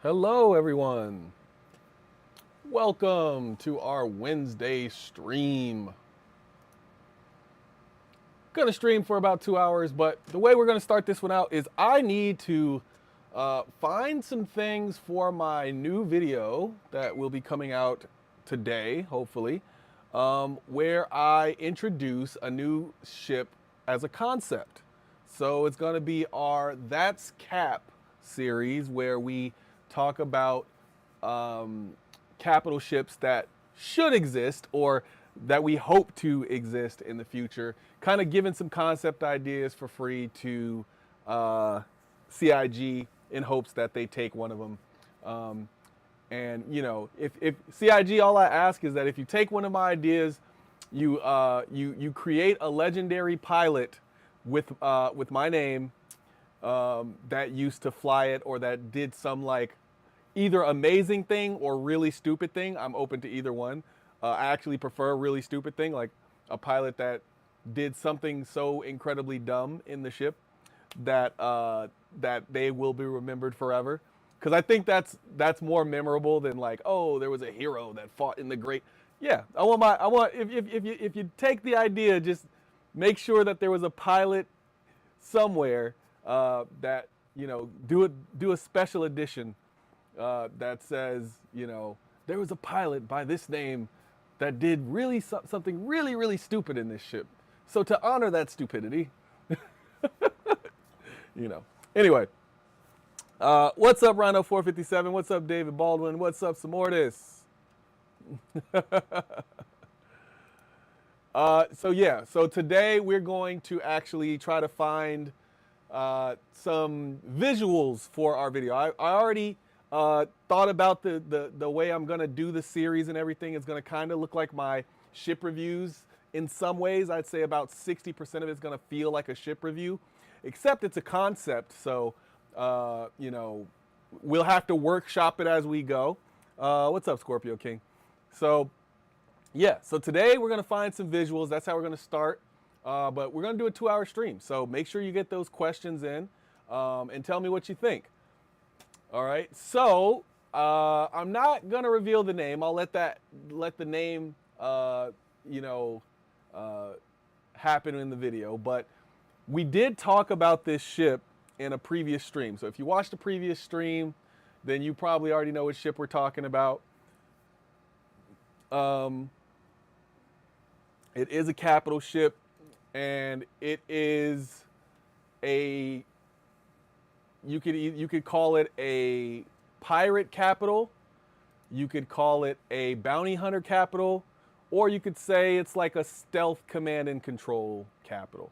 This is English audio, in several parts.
Hello, everyone. Welcome to our Wednesday stream. Gonna stream for about 2 hours, but the way we're gonna start this one out is I need to find some things for my new video that will be coming out today, hopefully, where I introduce a new ship as a concept. So it's gonna be our That's Cap series where we talk about capital ships that should exist or that we hope to exist in the future, kind of giving some concept ideas for free to CIG in hopes that they take one of them. And you know, if CIG, all I ask is that if you take one of my ideas, you create a legendary pilot with my name that used to fly it or that did some like either amazing thing or really stupid thing. I'm open to either one. I actually prefer a really stupid thing, like a pilot that did something so incredibly dumb in the ship that that they will be remembered forever. Because I think that's more memorable than like, oh, there was a hero that fought in the great. Yeah, I want if you take the idea, just make sure that there was a pilot somewhere that do a special edition that says, there was a pilot by this name that did really something really stupid in this ship. So to honor that stupidity, you know. Anyway, what's up, Rhino 457? What's up, David Baldwin? What's up, Samortis? So today we're going to actually try to find some visuals for our video. I already thought about the way I'm gonna do the series and everything. It's gonna kind of look like my ship reviews in some ways. I'd say about 60% of it's gonna feel like a ship review, except it's a concept. So we'll have to workshop it as we go. What's up, Scorpio King? So yeah, so today we're gonna find some visuals. That's how we're gonna start. But we're gonna do a 2-hour stream. So make sure you get those questions in and tell me what you think. All right, so I'm not gonna reveal the name. I'll let the name happen in the video. But we did talk about this ship in a previous stream. So if you watched the previous stream, then you probably already know what ship we're talking about. It is a capital ship, and it is a you could call it a pirate capital, you could call it a bounty hunter capital, or you could say it's like a stealth command and control capital.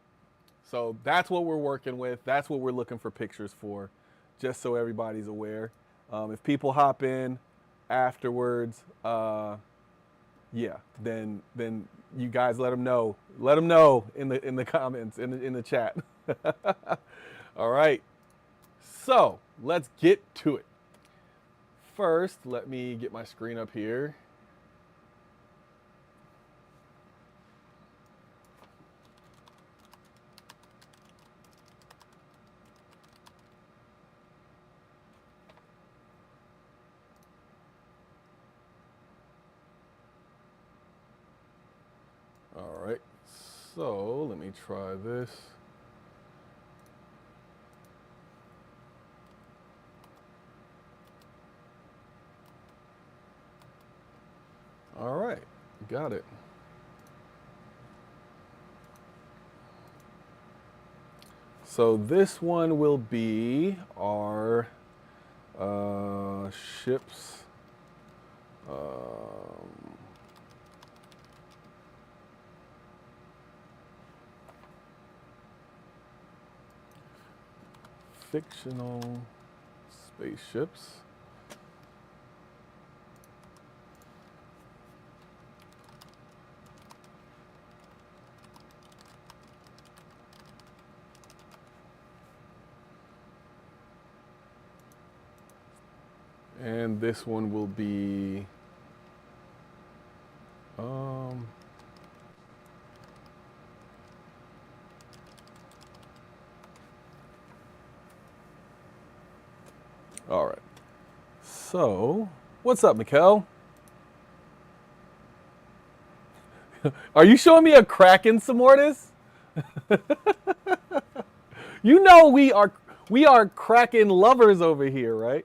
So that's what we're working with. That's what we're looking for pictures for, just so everybody's aware. If people hop in afterwards, yeah, then you guys let them know. Let them know in the comments in the chat. All right. So let's get to it. First, let me get my screen up here. All right. So let me try this. All right, got it. So this one will be our ships. Fictional spaceships. And this one will be all right. So, what's up, Mikkel? Are you showing me a Kraken some more this? You know we are Kraken lovers over here, right?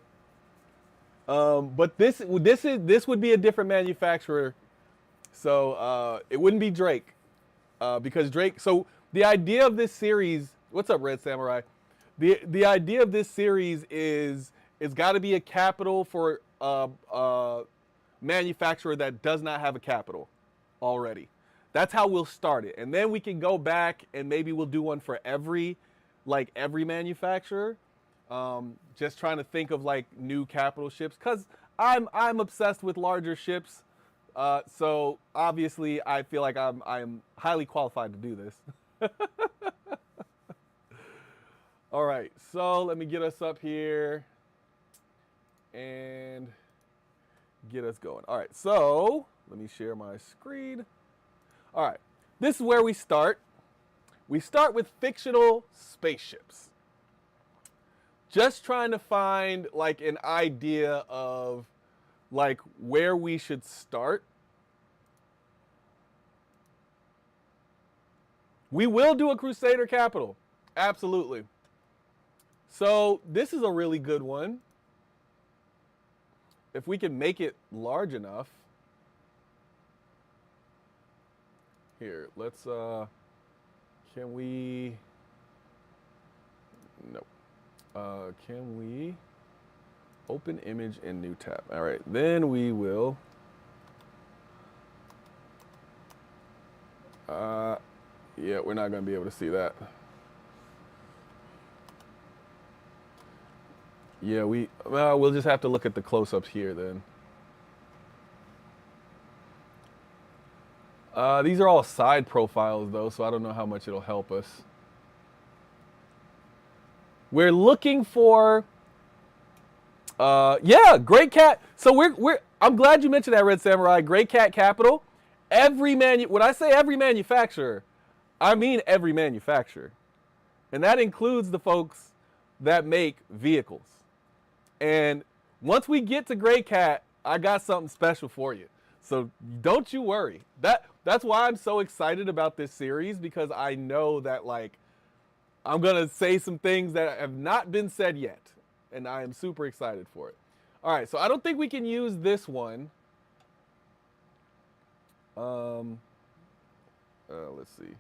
But this would be a different manufacturer, so it wouldn't be Drake, because Drake. So the idea of this series, what's up, Red Samurai? The idea of this series is it's got to be a capital for a manufacturer that does not have a capital already. That's how we'll start it, and then we can go back and maybe we'll do one for every manufacturer. Just trying to think of like new capital ships, because I'm obsessed with larger ships. So obviously I feel like I'm highly qualified to do this. All right, so let me get us up here and get us going. All right, so let me share my screen. All right, this is where we start. We start with fictional spaceships. Just trying to find like an idea of like where we should start. We will do a Crusader capital. Absolutely. So this is a really good one. If we can make it large enough. Here, let's can we nope. Can we open image in new tab? All right, then we will. Yeah, we're not going to be able to see that. Yeah, we'll just have to look at the close-ups here then. These are all side profiles though, so I don't know how much it'll help us. We're looking for, yeah, Great Cat. So I'm glad you mentioned that, Red Samurai. Great Cat Capital. When I say every manufacturer, I mean every manufacturer, and that includes the folks that make vehicles. And once we get to Great Cat, I got something special for you. So don't you worry. That's why I'm so excited about this series, because I know that like I'm going to say some things that have not been said yet, and I am super excited for it. All right, so I don't think we can use this one. Let's see.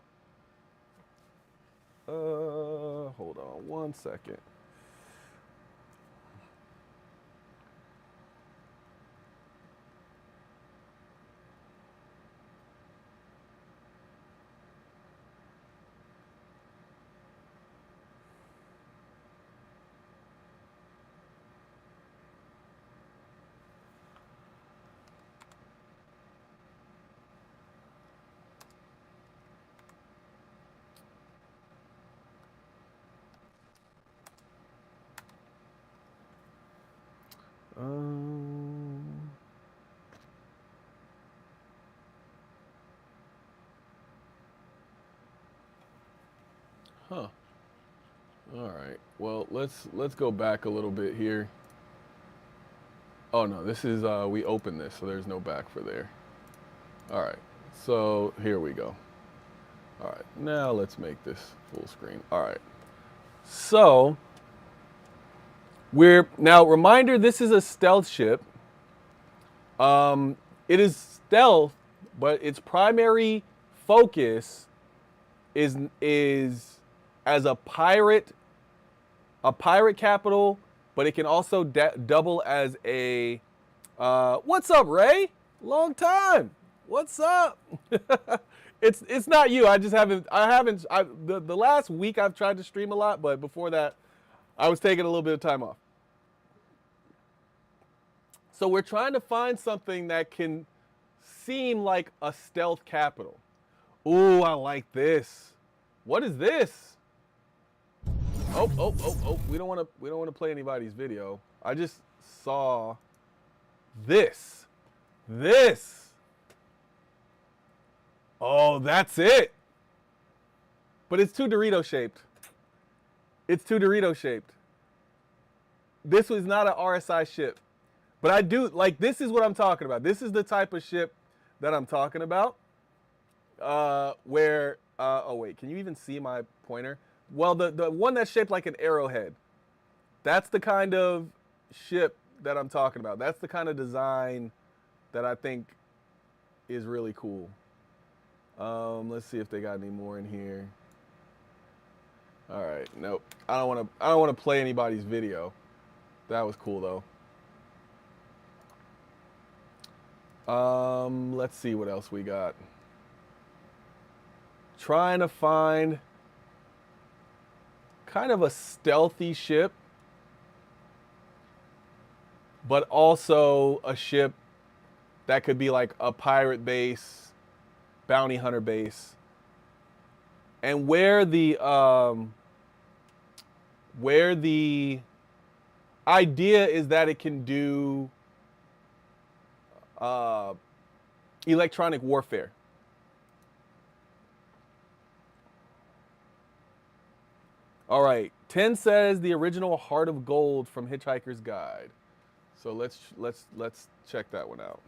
Hold on one second. Huh. All right. Well, let's go back a little bit here. Oh no, this is we opened this, so there's no back for there. All right. So here we go. All right. Now let's make this full screen. All right. So reminder, this is a stealth ship. It is stealth, but its primary focus is as a pirate capital, but it can also double as a what's up, Ray? Long time. What's up? It's not you. The last week I've tried to stream a lot, but before that I was taking a little bit of time off. So we're trying to find something that can seem like a stealth capital. Ooh, I like this. What is this? Oh. We don't want to play anybody's video. I just saw this. Oh, that's it. But it's too Dorito shaped. This was not an RSI ship. But I do, like, this is what I'm talking about. This is the type of ship that I'm talking about. Oh wait, can you even see my pointer? Well, the one that's shaped like an arrowhead. That's the kind of ship that I'm talking about. That's the kind of design that I think is really cool. Let's see if they got any more in here. All right, nope. I don't want to play anybody's video. That was cool though. Let's see what else we got. Trying to find kind of a stealthy ship, but also a ship that could be like a pirate base, bounty hunter base, and where the idea is that it can do electronic warfare. All right, 10 says the original Heart of Gold from Hitchhiker's Guide. So let's check that one out.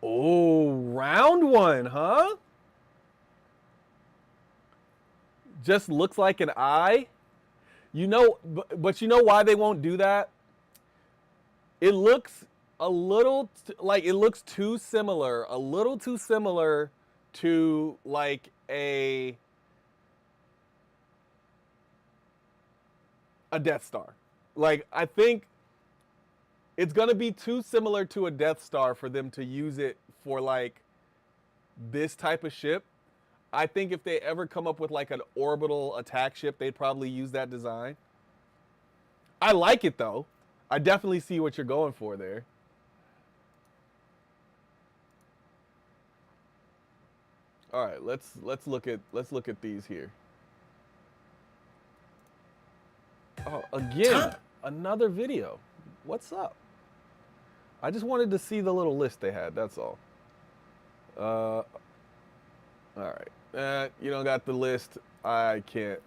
Oh, round one, huh? Just looks like an eye. You know, but you know why they won't do that? It looks a little like it looks too similar, a little too similar to like a Death Star. Like, I think it's going to be too similar to a Death Star for them to use it for like this type of ship. I think if they ever come up with like an orbital attack ship, they'd probably use that design. I like it though. I definitely see what you're going for there. All right, let's look at these here. Oh, again, another video. What's up? I just wanted to see the little list they had. That's all. All right. You don't got the list. I can't.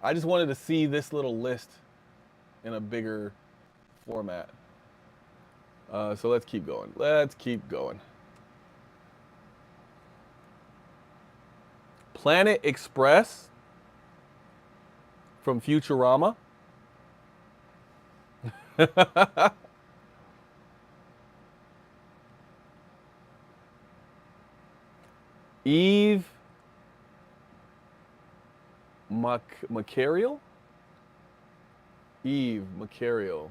I just wanted to see this little list in a bigger format. So let's keep going. Let's keep going. Planet Express from Futurama. Eve Macarial? Eve Macarial.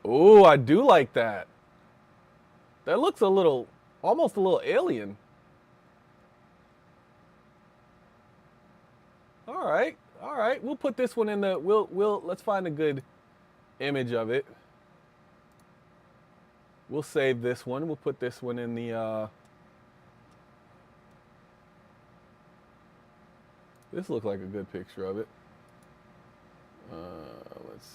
Oh, I do like that. That looks a little, almost a little alien. All right. We'll put this one in the. Let's find a good image of it. We'll save this one. We'll put this one in the. This looks like a good picture of it. Let's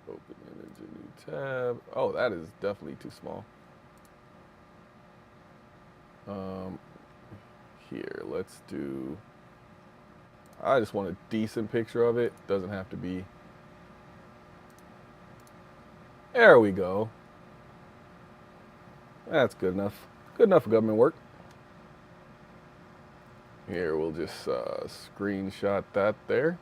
open image, a new tab. Oh, that is definitely too small. Here, let's do. I just want a decent picture of it. Doesn't have to be. There we go. That's good enough. Good enough for government work. Here, we'll just screenshot that there.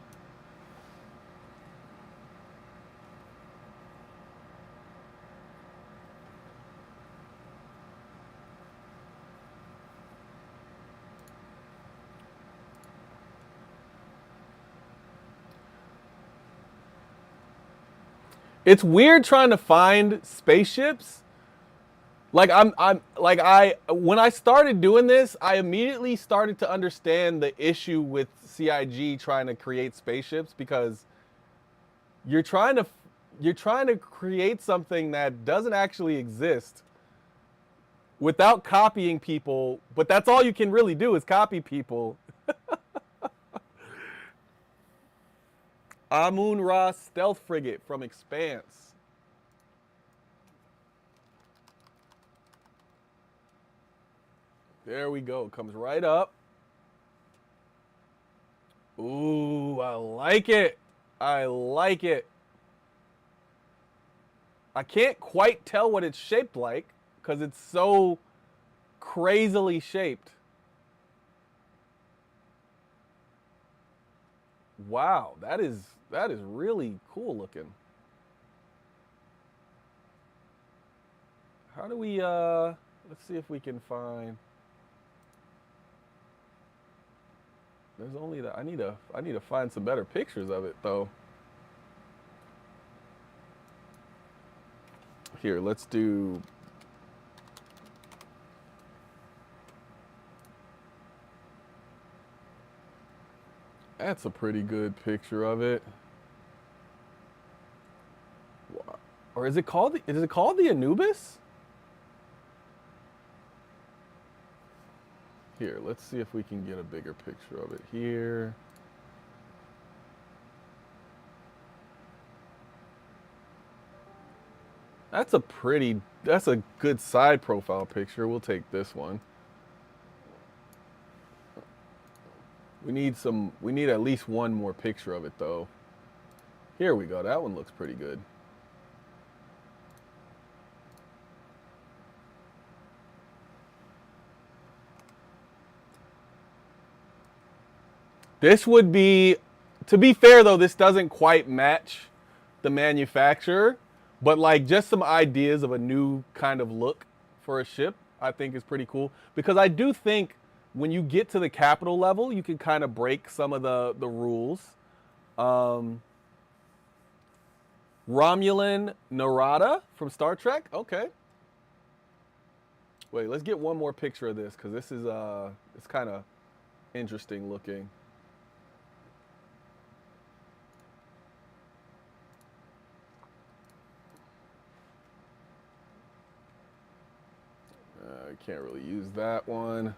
It's weird trying to find spaceships. Like when I started doing this, I immediately started to understand the issue with CIG trying to create spaceships, because you're trying to you're trying to create something that doesn't actually exist without copying people, but that's all you can really do is copy people. Amun-Ra stealth frigate from Expanse. There we go. Comes right up. Ooh, I like it. I like it. I can't quite tell what it's shaped like because it's so crazily shaped. Wow, that is really cool looking. How do we let's see if we can find. There's only that I need to find some better pictures of it though. Here, let's do. That's a pretty good picture of it. Or is it called the Anubis? Here, let's see if we can get a bigger picture of it here. That's a good side profile picture. We'll take this one. We need at least one more picture of it though. Here we go. That one looks pretty good. This would be, to be fair though, this doesn't quite match the manufacturer, but like just some ideas of a new kind of look for a ship, I think is pretty cool. Because I do think when you get to the capital level, you can kind of break some of the rules. Romulan Narada from Star Trek. Okay. Wait, let's get one more picture of this because this is it's kind of interesting looking. I can't really use that one.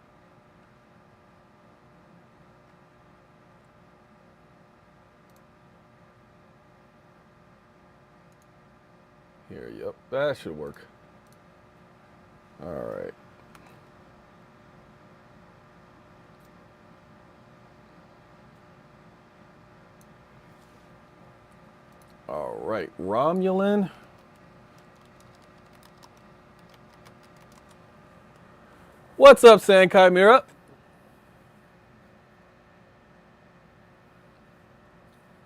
Here, yep, that should work. All right. All right, Romulan. What's up, Sankai Mira?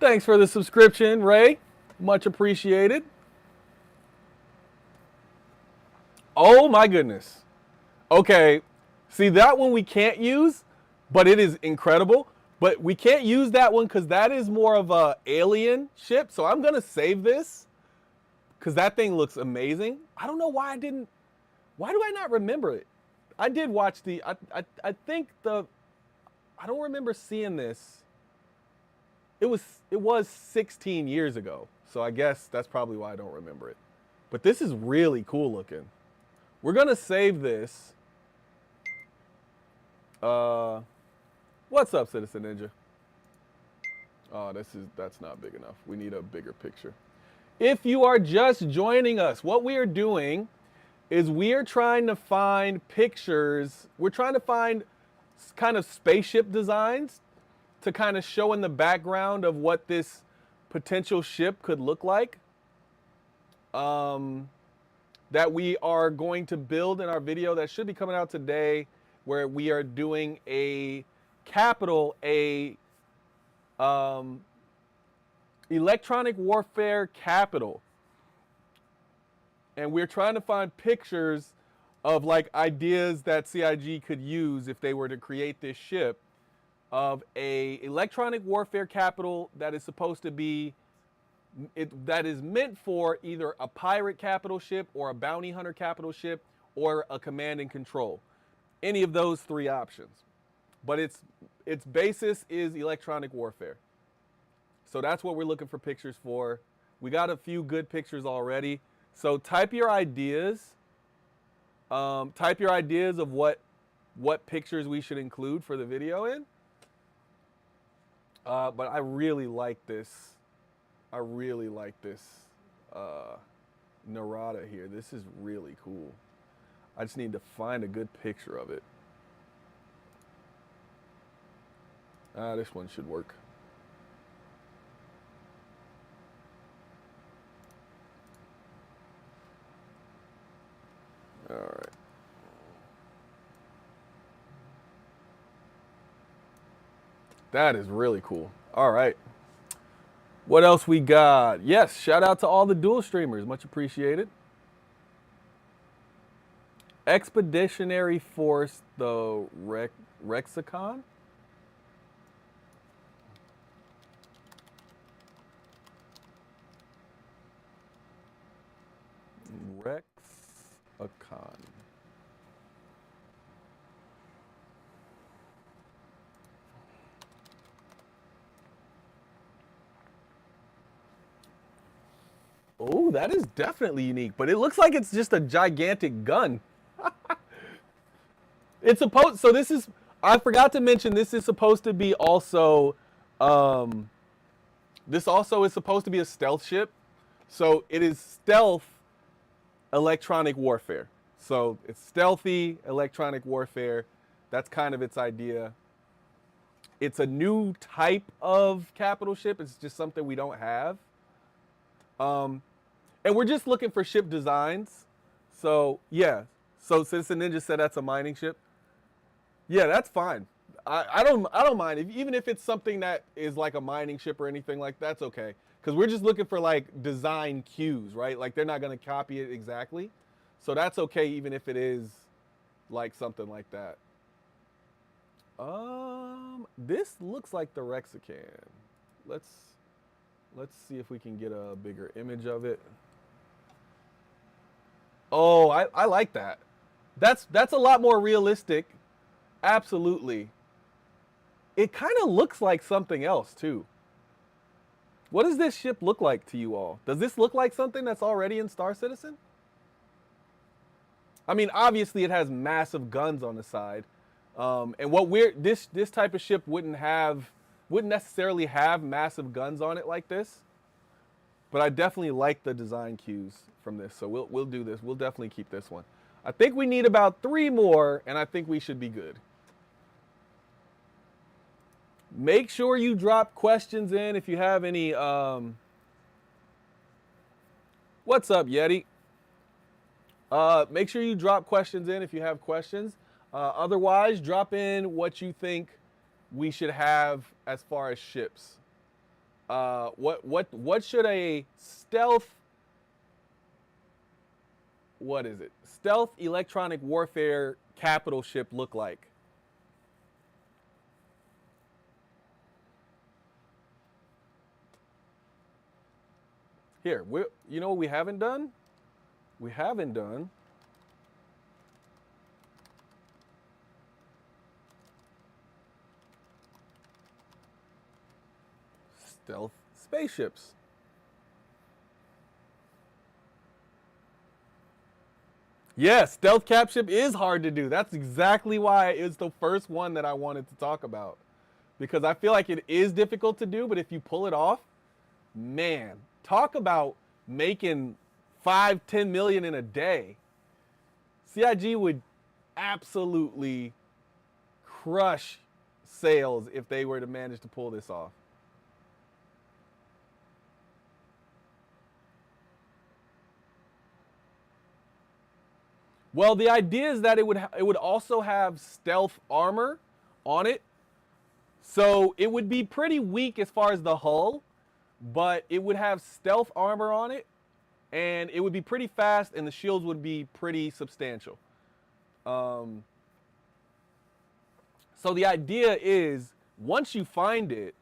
Thanks for the subscription, Ray. Much appreciated. Oh my goodness. Okay, see that one we can't use, but it is incredible. But we can't use that one because that is more of a alien ship. So I'm gonna save this because that thing looks amazing. I don't know why I didn't. Why do I not remember it? I did watch the. I think the. I don't remember seeing this. It was 16 years ago, so I guess that's probably why I don't remember it. But this is really cool looking. We're gonna save this. What's up, Citizen Ninja? Oh, that's not big enough. We need a bigger picture. If you are just joining us, what we are doing is we are trying to find pictures. We're trying to find kind of spaceship designs to kind of show in the background of what this potential ship could look like. That we are going to build in our video that should be coming out today, where we are doing a electronic warfare capital. And we're trying to find pictures of like ideas that CIG could use if they were to create this ship of a electronic warfare capital that is supposed to be that is meant for either a pirate capital ship or a bounty hunter capital ship or a command and control. Any of those three options. But its basis is electronic warfare. So that's what we're looking for pictures for. We got a few good pictures already. So type your ideas. Type your ideas of what pictures we should include for the video in. But I really like this. I really like this Narada here. This is really cool. I just need to find a good picture of it. This one should work. All right. That is really cool. All right. What else we got? Yes, shout out to all the dual streamers. Much appreciated. Expeditionary Force, the Rexicon. Rexicon. Oh, that is definitely unique, but it looks like it's just a gigantic gun. It's supposed, so this is, I forgot to mention, this is supposed to be also, this also is supposed to be a stealth ship. So it is stealth electronic warfare. So it's stealthy electronic warfare. That's kind of its idea. It's a new type of capital ship. It's just something we don't have. And we're just looking for ship designs. So yeah. So Citizen Ninja said that's a mining ship. Yeah, that's fine. I don't mind. Even if it's something that is like a mining ship or anything like that's okay. Because we're just looking for like design cues, right? Like they're not going to copy it exactly. So that's okay even if it is like something like that. This looks like the Rexican. Let's see if we can get a bigger image of it. Oh, I like that. That's a lot more realistic. Absolutely. It kind of looks like something else too. What does this ship look like to you all? Does this look like something that's already in Star Citizen? I mean, obviously it has massive guns on the side. And what this type of ship wouldn't necessarily have massive guns on it like this. But I definitely like the design cues from this. So we'll do this. We'll definitely keep this one. I think we need about 3 more, and I think we should be good. Make sure you drop questions in if you have any. What's up, Yeti? Make sure you drop questions in if you have questions. Otherwise, drop in what you think we should have as far as ships. What should a stealth? What is it? Stealth electronic warfare capital ship look like? Here, you know what we haven't done? We haven't done stealth spaceships. Yes, stealth cap ship is hard to do. That's exactly why it's the first one that I wanted to talk about. Because I feel like it is difficult to do, but if you pull it off, man, talk about making 5-10 million in a day. CIG would absolutely crush sales if they were to manage to pull this off. Well, the idea is that it would also have stealth armor on it. So it would be pretty weak as far as the hull, but it would have stealth armor on it, and it would be pretty fast, and the shields would be pretty substantial. So the idea is once you find it,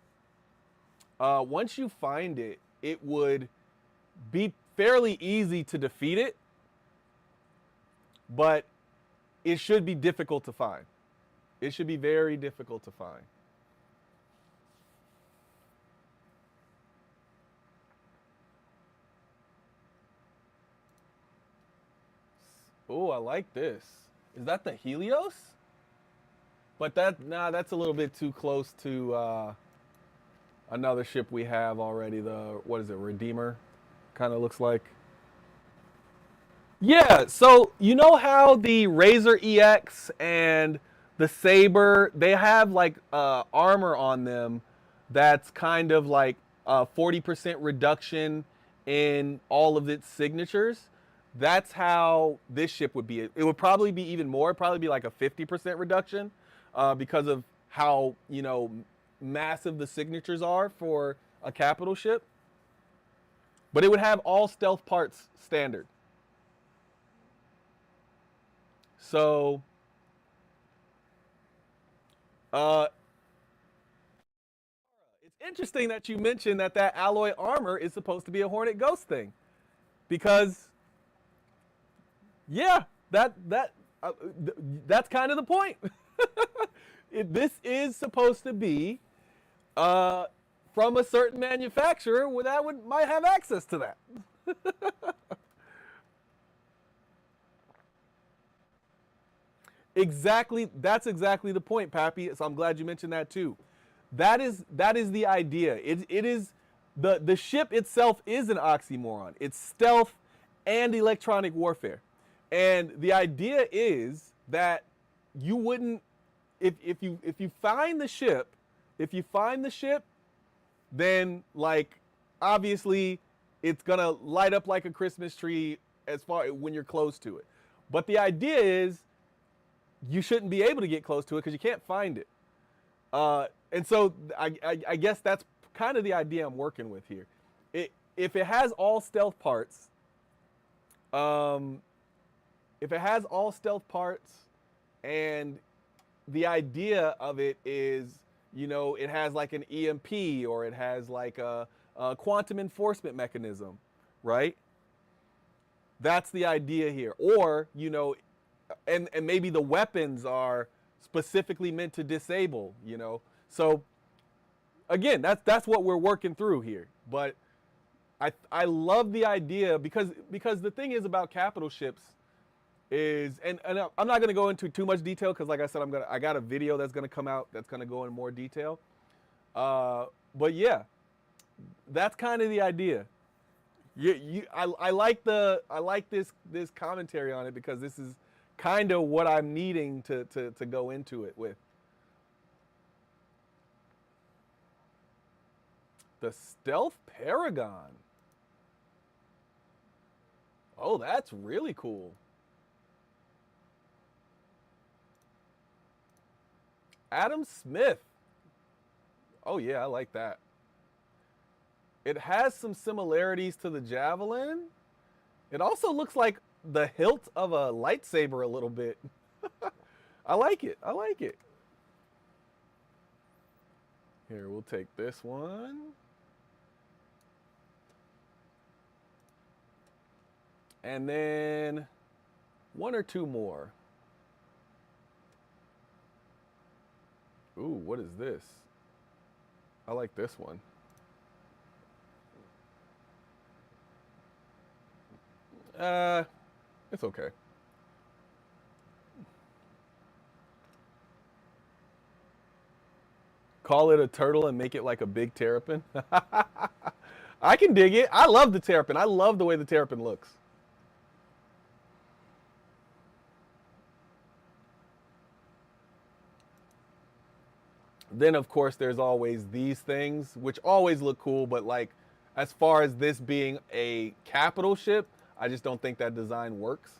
it would be fairly easy to defeat it, but it should be difficult to find. It should be very difficult to find. Oh, I like this. Is that the Helios? But that's a little bit too close to another ship we have already. The what is it? Redeemer, kind of looks like. Yeah. So you know how the Razor EX and the Saber, they have like armor on them that's kind of like 40% reduction in all of its signatures. That's how this ship would be. It would probably be even more. It'd probably be like a 50% reduction because of how massive the signatures are for a capital ship. But it would have all stealth parts standard. So uh, it's interesting that you mentioned that alloy armor is supposed to be a Hornet Ghost thing, because yeah, uh, that's kind of the point. This is supposed to be uh, from a certain manufacturer that might have access to that. Exactly, that's exactly the point, Pappy. So I'm glad you mentioned that too. That is the idea. It is the ship itself is an oxymoron. It's stealth and electronic warfare, and the idea is that you wouldn't if you find the ship, if you find the ship, then like obviously it's gonna light up like a Christmas tree as far when you're close to it. But the idea is you shouldn't be able to get close to it because you can't find it. And so I guess that's kind of the idea I'm working with here. If it has all stealth parts, um, if it has all stealth parts, and the idea of it is, it has like an EMP, or it has like a quantum enforcement mechanism, right? That's the idea here. Or, and maybe the weapons are specifically meant to disable. So again, that's what we're working through here. But I love the idea because the thing is about capital ships is, and I'm not going to go into too much detail because like I said, I got a video that's going to come out that's going to go in more detail. But yeah, that's kind of the idea. I like this commentary on it because this is kind of what I'm needing to go into it with. The Stealth Paragon. Oh, that's really cool. Adam Smith. Oh yeah, I like that. It has some similarities to the Javelin. It also looks like the hilt of a lightsaber a little bit. I like it. I like it. Here, we'll take this one. And then one or two more. Ooh, what is this? I like this one. It's okay. Call it a turtle and make it like a big terrapin. I can dig it. I love the terrapin. I love the way the terrapin looks. Then of course there's always these things which always look cool, but like as far as this being a capital ship, I just don't think that design works.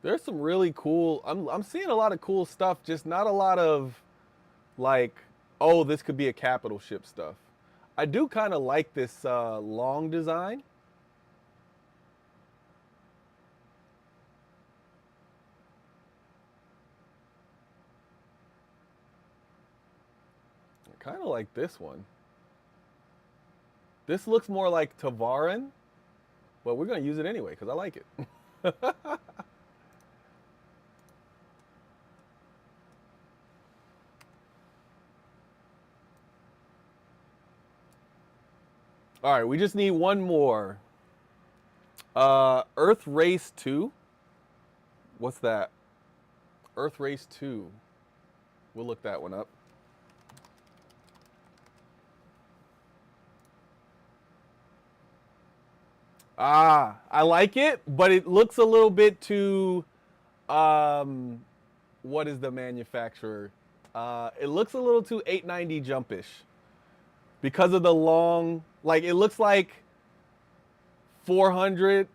There's some really cool. I'm seeing a lot of cool stuff, just not a lot of like, oh, this could be a capital ship stuff. I do kind of like this long design. I kind of like this one. This looks more like Tavarin, but we're going to use it anyway because I like it. All right, we just need one more. Earth Race 2. What's that? Earth Race 2. We'll look that one up. Ah, I like it, but it looks a little bit too, what is the manufacturer? It looks a little too 890 jumpish because of the long, like it looks like 400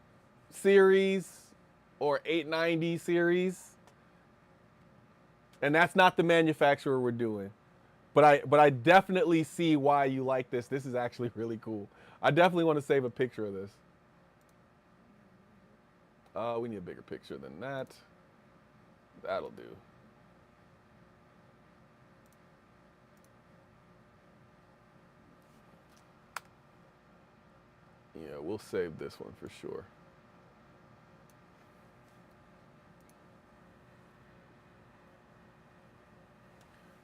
series or 890 series, and that's not the manufacturer we're doing. But I definitely see why you like this. This is actually really cool. I definitely want to save a picture of this. We need a bigger picture than that. That'll do. Yeah, we'll save this one for sure.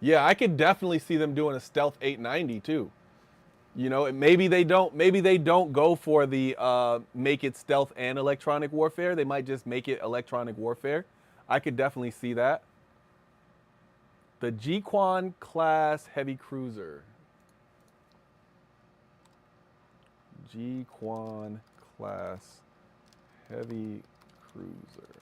Yeah, I could definitely see them doing a stealth 890 too. You know, maybe they don't go for the make it stealth and electronic warfare. They might just make it electronic warfare. I could definitely see that. The Jiquan class heavy cruiser. Jiquan class heavy cruiser.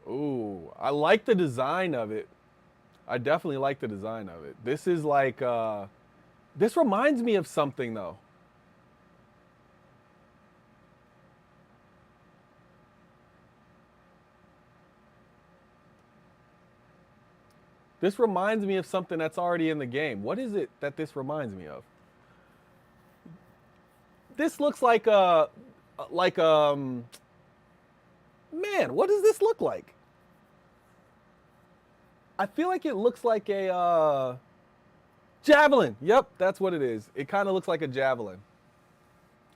Ooh, I like the design of it. I definitely like the design of it. This is like, this reminds me of something though. This reminds me of something that's already in the game. What is it that this reminds me of? This looks like man, what does this look like? I feel like it looks like a javelin. Yep, that's what it is. It kind of looks like a javelin.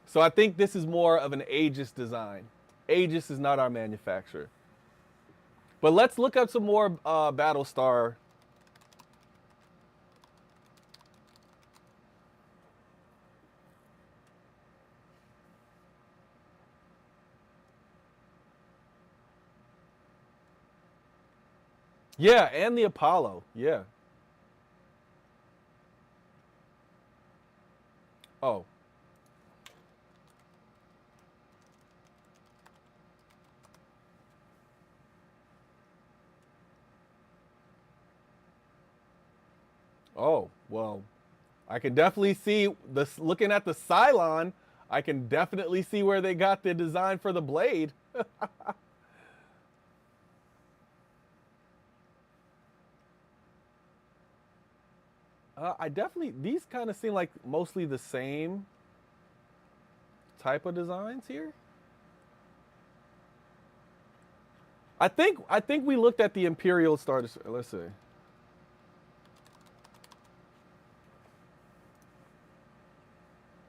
So I think this is more of an Aegis design. Aegis is not our manufacturer. But let's look up some more Battlestar. Yeah, and the Apollo. Yeah. Oh. Oh, well, I can definitely see this looking at the Cylon, I can definitely see where they got the design for the blade. I definitely, these kind of seem like mostly the same type of designs here. I think we looked at the Imperial Star. Let's see.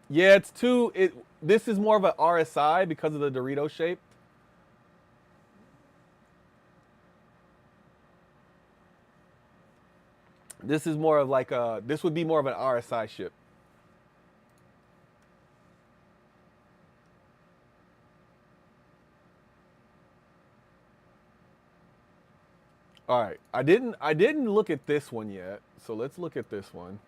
Yeah, it's too. This is more of an RSI because of the Dorito shape. This is more of like a. This would be more of an RSI ship. All right, I didn't look at this one yet, so let's look at this one.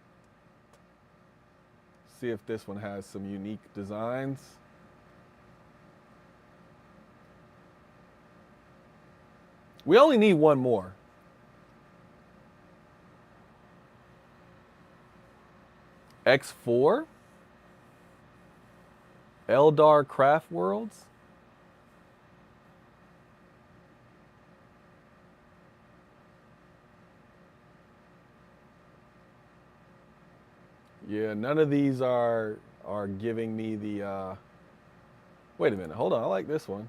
See if this one has some unique designs. We only need one more. X4? Eldar Craft Worlds? Yeah, none of these are giving me the wait a minute, hold on, I like this one.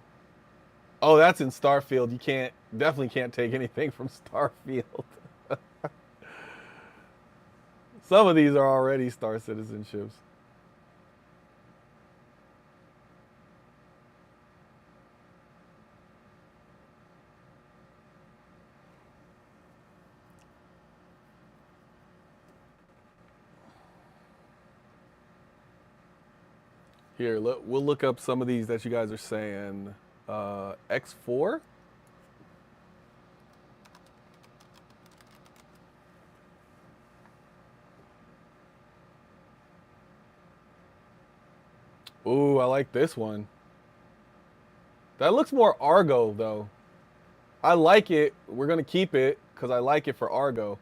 Oh, that's in Starfield. You can't definitely can't take anything from Starfield. Some of these are already Star citizenships. Here, look, we'll look up some of these that you guys are saying. X4? Ooh, I like this one. That looks more Argo, though. I like it. We're going to keep it because I like it for Argo.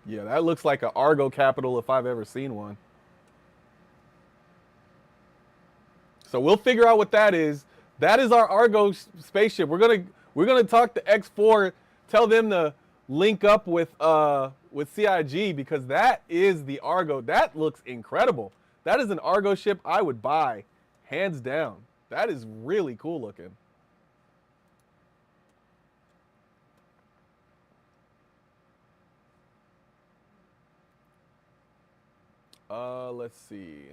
Yeah, that looks like an Argo capital if I've ever seen one. So we'll figure out what that is. That is our Argo spaceship. We're gonna talk to X4, tell them to link up with CIG because that is the Argo. That looks incredible. That is an Argo ship I would buy, hands down. That is really cool looking. Let's see.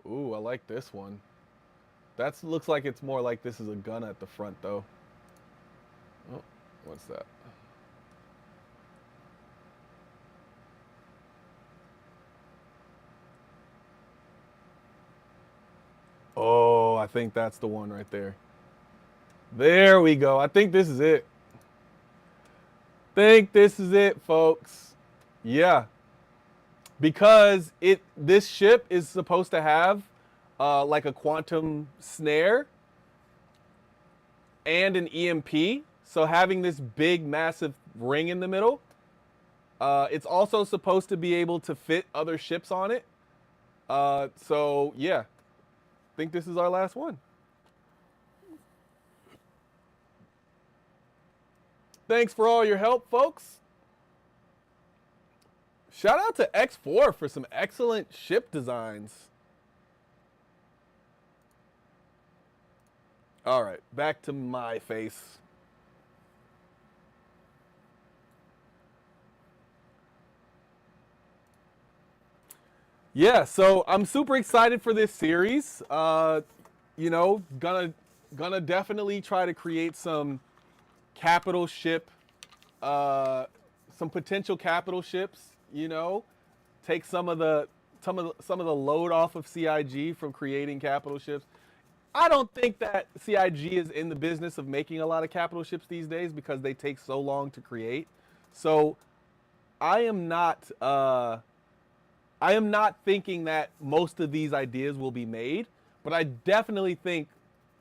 Ooh, I like this one. That looks like it's more like this is a gun at the front though. Oh, what's that? Oh, I think that's the one right there. There we go. I think this is it. Think this is it, folks. Yeah, because it this ship is supposed to have like a quantum snare and an EMP. So having this big, massive ring in the middle, it's also supposed to be able to fit other ships on it. So yeah, think this is our last one. Thanks for all your help, folks. Shout out to X4 for some excellent ship designs. All right, back to my face. Yeah, so I'm super excited for this series. You know, gonna definitely try to create capital ship, uh, some potential capital ships. You know, take some of the load off of CIG from creating capital ships. I don't think that CIG is in the business of making a lot of capital ships these days because they take so long to create. So I am not. I am not thinking that most of these ideas will be made, but I definitely think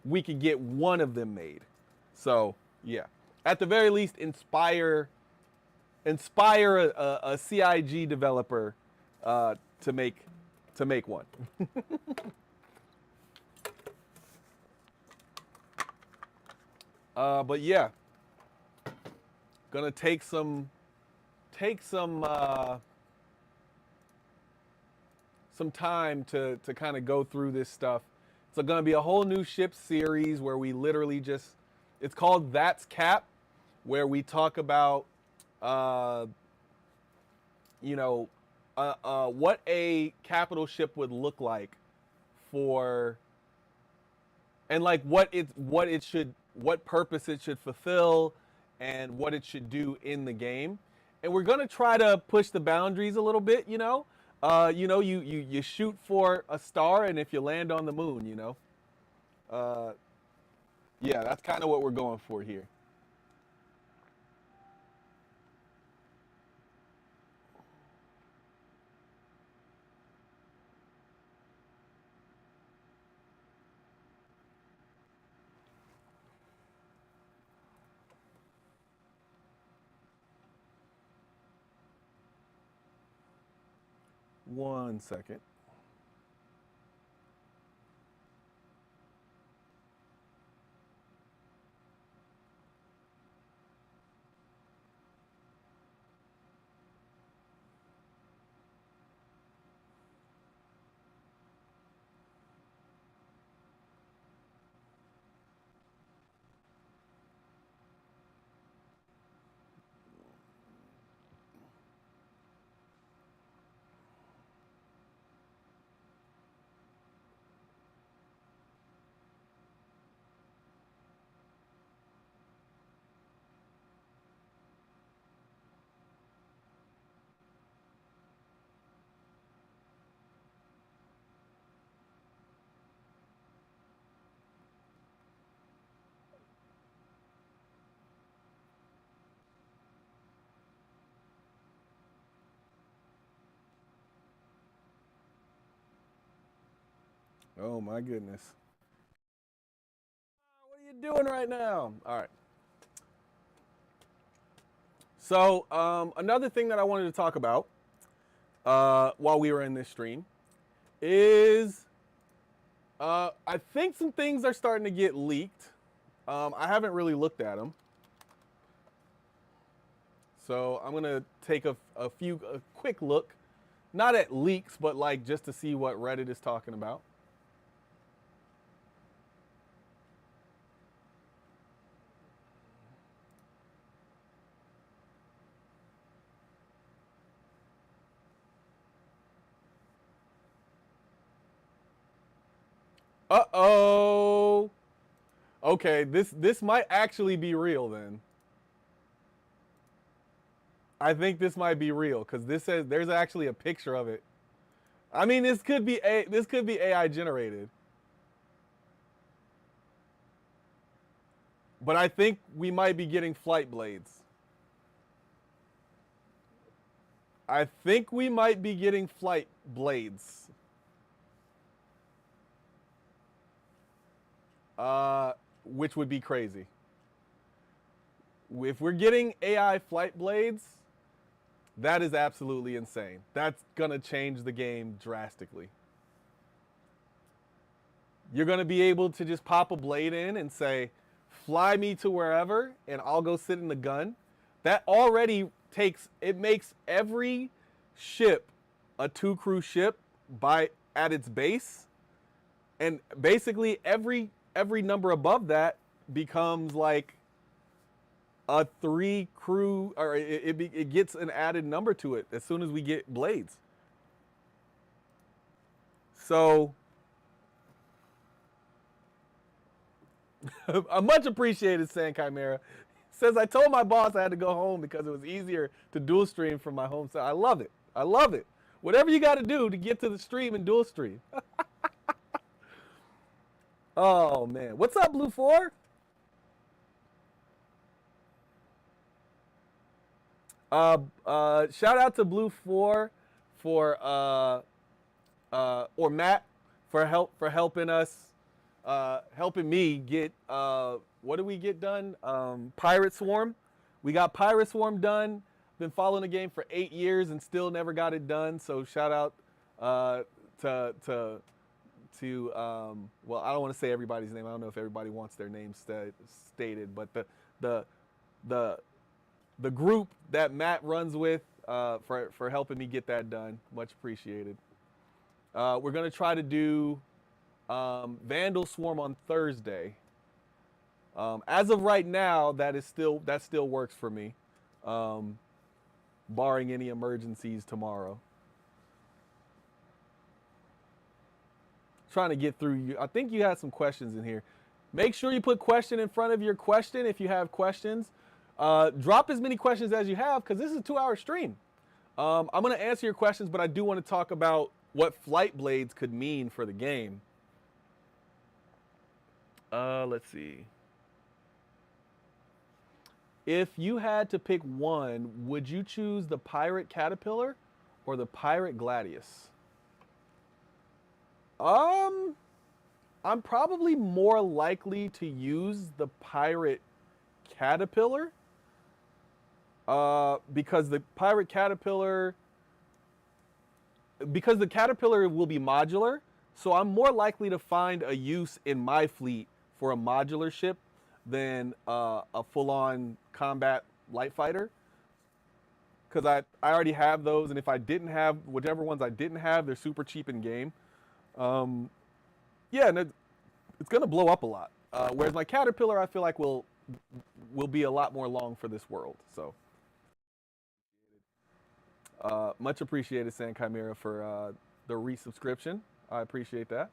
we could get one of them made. So yeah, at the very least, inspire a CIG developer to make one. But yeah, gonna take some time to kind of go through this stuff. It's going to be a whole new ship series where we literally just, it's called That's Cap, where we talk about, uh, you know, what a capital ship would look like for, and like what purpose it should fulfill, and what it should do in the game. And we're gonna try to push the boundaries a little bit, you know. You shoot for a star, and if you land on the moon, you know. Uh, yeah, that's kind of what we're going for here. 1 second. Oh my goodness. What are you doing right now? All right. So another thing that I wanted to talk about while we were in this stream is I think some things are starting to get leaked. I haven't really looked at them. So I'm gonna take a quick look, not at leaks, but like just to see what Reddit is talking about. Uh-oh. Okay, this might actually be real then. I think this might be real because this says there's actually a picture of it. I mean, this could be AI generated, but I think we might be getting flight blades. I think we might be getting flight blades. Which would be crazy. If we're getting AI flight blades, that is absolutely insane. That's gonna change the game drastically. You're gonna be able to just pop a blade in and say, fly me to wherever, and I'll go sit in the gun. That already makes every ship a 2-crew ship at its base. And basically every number above that becomes like a 3-crew, or it gets an added number to it as soon as we get blades. So a much appreciated Sand Chimera says, I told my boss I had to go home because it was easier to dual stream from my home. So I love it. I love it. Whatever you got to do to get to the stream and dual stream. Oh man, what's up, Blue 4? Shout out to Blue 4 for or Matt for helping us, helping me get what did we get done? Pirate Swarm. We got Pirate Swarm done. Been following the game for 8 years and still never got it done. So shout out to well, I don't want to say everybody's name. I don't know if everybody wants their name stated, but the group that Matt runs with for helping me get that done. Much appreciated. We're gonna try to do Vandal Swarm on Thursday. As of right now, that still works for me, barring any emergencies tomorrow. Trying to get through you. I think you had some questions in here. Make sure you put question in front of your question if you have questions. Drop as many questions as you have because this is a 2-hour stream. I'm going to answer your questions, but I do want to talk about what flight blades could mean for the game. Let's see. If you had to pick one, would you choose the Pirate Caterpillar or the Pirate Gladius? I'm probably more likely to use the Pirate Caterpillar because the Caterpillar will be modular, so I'm more likely to find a use in my fleet for a modular ship than a full-on combat light fighter. Because I already have those, and if I didn't have whichever ones I didn't have, they're super cheap in game. Yeah, and it's gonna blow up a lot. Whereas my Caterpillar, I feel like will be a lot more long for this world. So, much appreciated, Sand Chimera, for the resubscription. I appreciate that.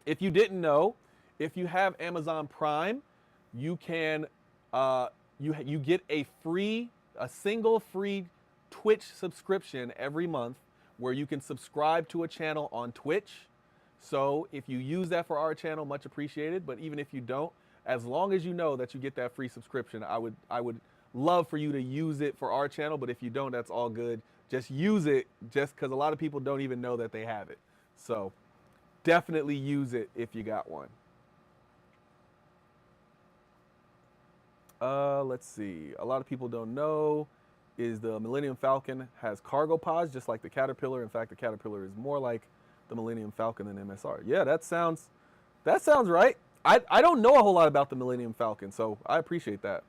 If you didn't know, if you have Amazon Prime, you can you get a single free Twitch subscription every month where you can subscribe to a channel on Twitch. So if you use that for our channel, much appreciated. But even if you don't, as long as you know that you get that free subscription, I would love for you to use it for our channel. But if you don't, that's all good. Just use it, just because a lot of people don't even know that they have it. So definitely use it if you got one. Let's see. A lot of people don't know is the Millennium Falcon has cargo pods just like the Caterpillar. In fact, the Caterpillar is more like the Millennium Falcon than MSR. Yeah, that sounds right. I don't know a whole lot about the Millennium Falcon, so I appreciate that.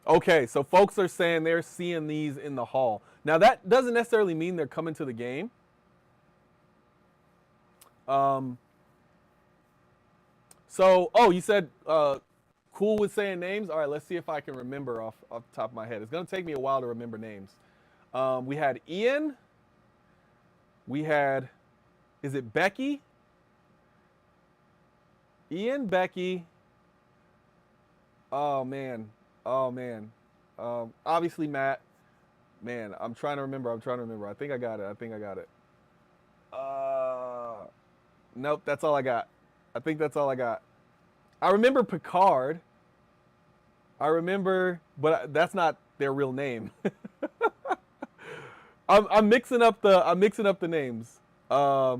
Okay, so folks are saying they're seeing these in the hall. Now that doesn't necessarily mean they're coming to the game. Um, so, oh, you said cool with saying names. All right, let's see if I can remember off the top of my head. It's gonna take me a while to remember names. We had Ian. We had, is it Becky? Ian, Becky. Oh man, oh man. Obviously Matt. Man, I'm trying to remember. I think I got it. Uh, nope, that's all I got. I think that's all I got. I remember Picard. I remember, but that's not their real name. I'm mixing up the names. But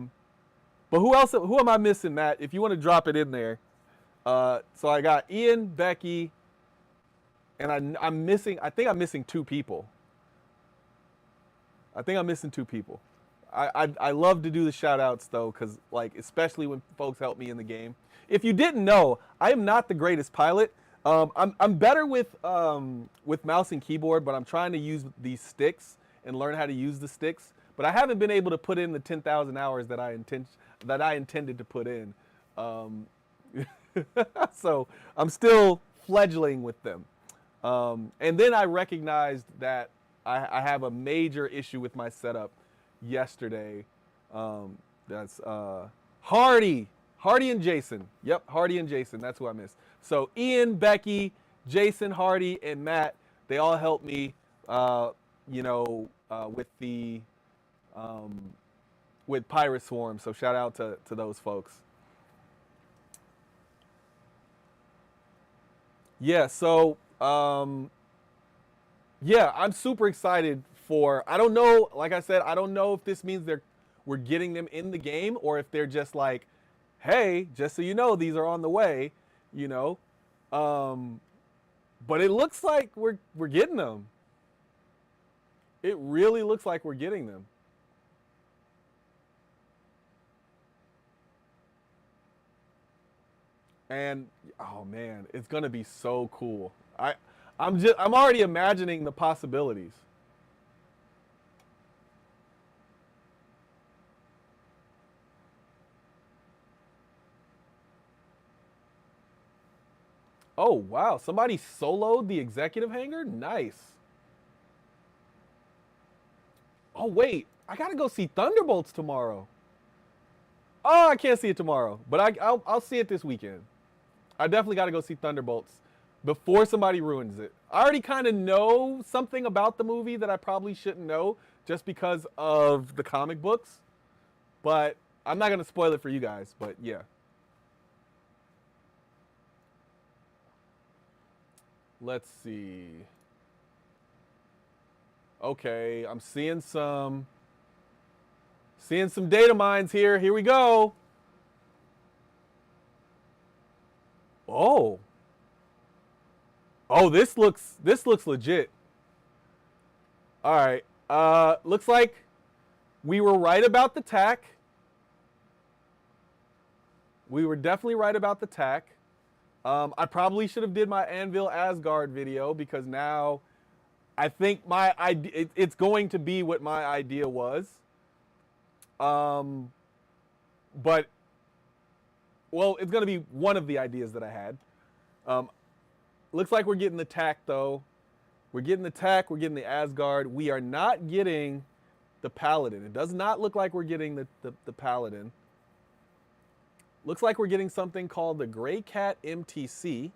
who else? Who am I missing, Matt? If you want to drop it in there. So I got Ian, Becky, and I'm missing. I think I'm missing two people. I love to do the shout outs though, because like especially when folks help me in the game. If you didn't know, I am not the greatest pilot. I'm better with mouse and keyboard, but I'm trying to use these sticks and learn how to use the sticks. But I haven't been able to put in the 10,000 hours that I intended to put in. So I'm still fledgling with them. And then I recognized that I have a major issue with my setup yesterday. That's Hardy and Jason. Yep, Hardy and Jason. That's who I missed. So Ian, Becky, Jason, Hardy, and Matt, they all helped me, with the with Pirate Swarm. So shout out to those folks. Yeah, so yeah, I'm super excited for. I don't know, like I said, I don't know if this means we're getting them in the game or if they're just like, hey, just so you know, these are on the way, you know. But it looks like we're getting them. It really looks like we're getting them. And oh man, it's gonna be so cool. I'm already imagining the possibilities. Oh wow, somebody soloed the executive hangar? Nice. Oh wait, I gotta go see Thunderbolts tomorrow. Oh, I can't see it tomorrow, but I'll see it this weekend. I definitely got to go see Thunderbolts before somebody ruins it. I already kind of know something about the movie that I probably shouldn't know just because of the comic books, but I'm not going to spoil it for you guys, but yeah. Let's see. Okay, I'm seeing some data mines here. Here we go. Oh. Oh, this looks legit. All right. Looks like we were right about the tack. We were definitely right about the tack. I probably should have did my Anvil Asgard video because now I think my idea, it's going to be what my idea was. But well, it's going to be one of the ideas that I had. Looks like we're getting the tack though. We're getting the tack. We're getting the Asgard. We are not getting the Paladin. It does not look like we're getting the Paladin. Looks like we're getting something called the Grey Cat MTC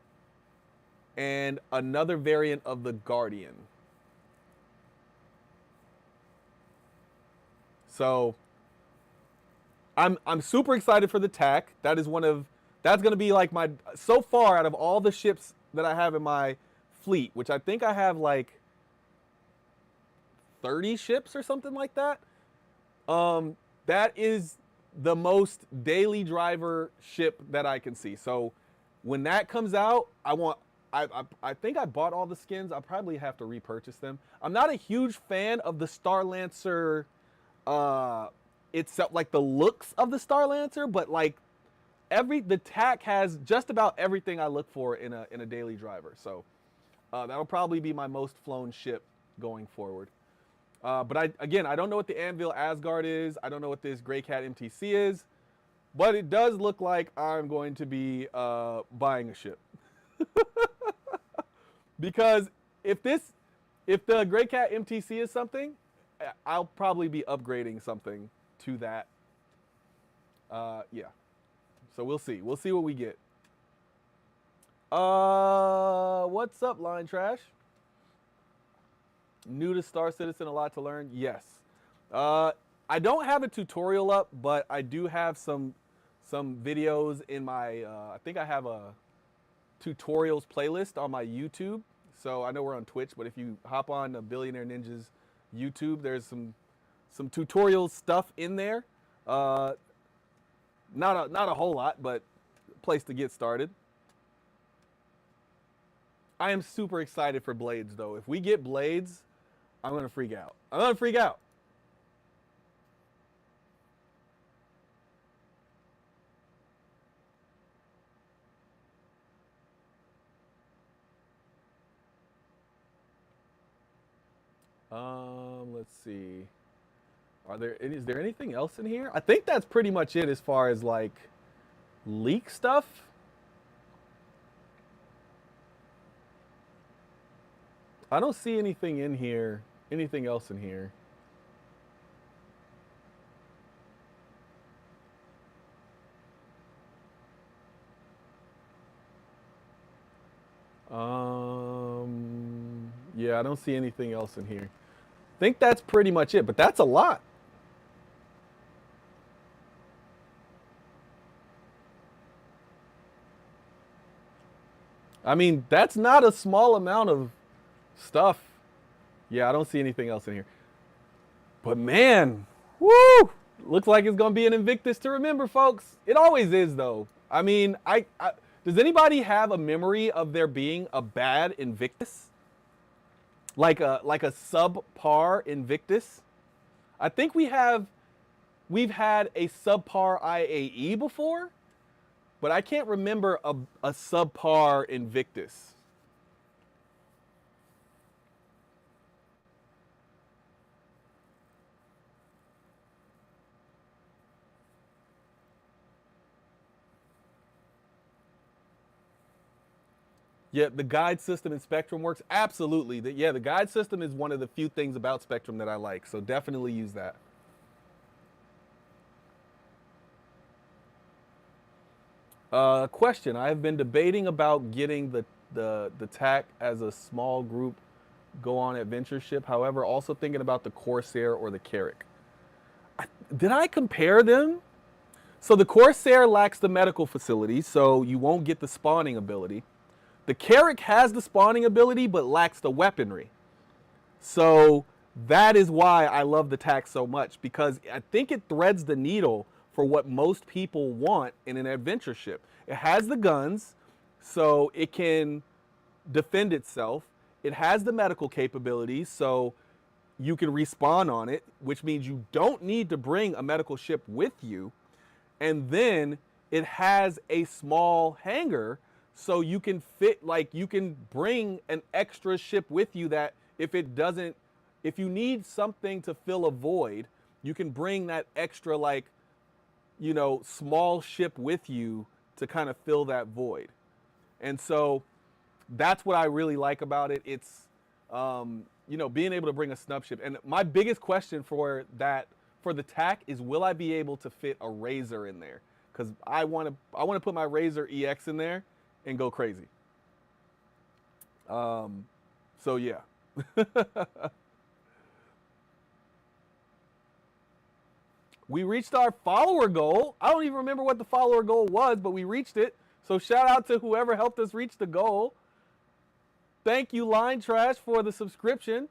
and another variant of the Guardian. So I'm super excited for the tack. That's going to be like my, so far out of all the ships that I have in my fleet, which I think I have like 30 ships or something like that. That is the most daily driver ship that I can see. So when that comes out, I think I bought all the skins. I'll probably have to repurchase them. I'm not a huge fan of the Star Lancer itself, like the looks of the Star Lancer, but like the TAC has just about everything I look for in a daily driver. So that'll probably be my most flown ship going forward. But I don't know what the Anvil Asgard is. I don't know what this Grey Cat MTC is. But it does look like I'm going to be buying a ship. Because if the Grey Cat MTC is something, I'll probably be upgrading something to that. Yeah. So we'll see. We'll see what we get. What's up, Line Trash? New to Star Citizen, a lot to learn. Yes. I don't have a tutorial up, but I do have some videos in my, I think I have a tutorials playlist on my YouTube. So I know we're on Twitch, but if you hop on the Billionaire Ninja's YouTube, there's some tutorial stuff in there. Not a whole lot, but a place to get started. I am super excited for Blades, though. If we get Blades, I'm going to freak out. I'm going to freak out. Let's see. Is there anything else in here? I think that's pretty much it as far as like leak stuff. I don't see anything in here. Anything else in here? Yeah, I don't see anything else in here. I think that's pretty much it, but that's a lot. I mean, that's not a small amount of stuff. Yeah, I don't see anything else in here. But man, woo! Looks like it's gonna be an Invictus to remember, folks. It always is, though. I mean, does anybody have a memory of there being a bad Invictus? Like a subpar Invictus? I think we've had a subpar IAE before, but I can't remember a subpar Invictus. Yeah, the guide system in Spectrum works. Absolutely. The guide system is one of the few things about Spectrum that I like, so definitely use that. Question. I have been debating about getting the TAC as a small group go on adventure ship. However, also thinking about the Corsair or the Carrack. Did I compare them? So the Corsair lacks the medical facility, so you won't get the spawning ability. The Carrack has the spawning ability, but lacks the weaponry. So that is why I love the TAC so much, because I think it threads the needle for what most people want in an adventure ship. It has the guns, so it can defend itself. It has the medical capabilities, so you can respawn on it, which means you don't need to bring a medical ship with you. And then it has a small hangar, so you can you can bring an extra ship with you that if you need something to fill a void, you can bring that extra small ship with you to kind of fill that void. And so that's what I really like about it. It's, being able to bring a snub ship. And my biggest question for the TAC is, will I be able to fit a Razor in there? Because I want to put my Razor EX in there and go crazy. So yeah. We reached our follower goal. I don't even remember what the follower goal was, but we reached it. So shout out to whoever helped us reach the goal. Thank you, Line Trash, for the subscription.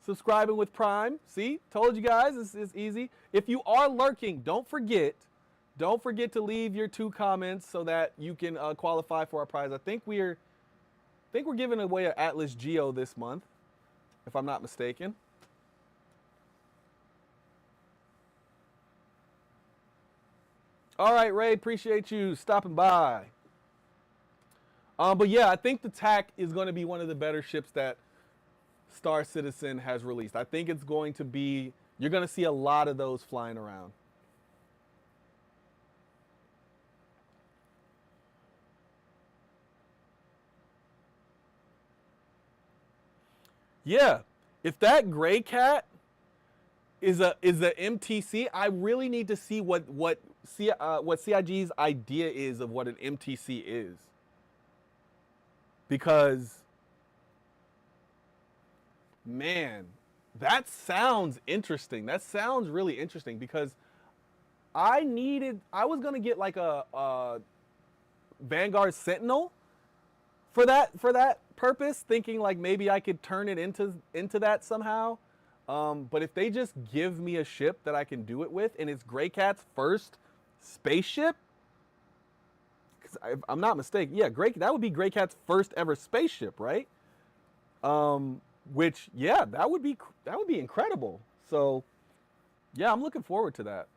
Subscribing with Prime. See, told you guys, it's easy. If you are lurking, don't forget to leave your 2 comments so that you can qualify for our prize. I think we're giving away an Atlas Geo this month, if I'm not mistaken. All right, Ray, appreciate you stopping by. But yeah, I think the TAC is going to be one of the better ships that Star Citizen has released. I think it's going to be, you're going to see a lot of those flying around. Yeah, if that gray cat is a MTC, I really need to see what CIG's idea is of what an MTC is. Because, man, that sounds interesting. That sounds really interesting because I was gonna get like a Vanguard Sentinel for that purpose, thinking like maybe I could turn it into that somehow. But if they just give me a ship that I can do it with, and it's Grey Cat's first spaceship, because I'm not mistaken, yeah, that would be Grey Cat's first ever spaceship, right? Which, yeah, that would be incredible. So, yeah, I'm looking forward to that.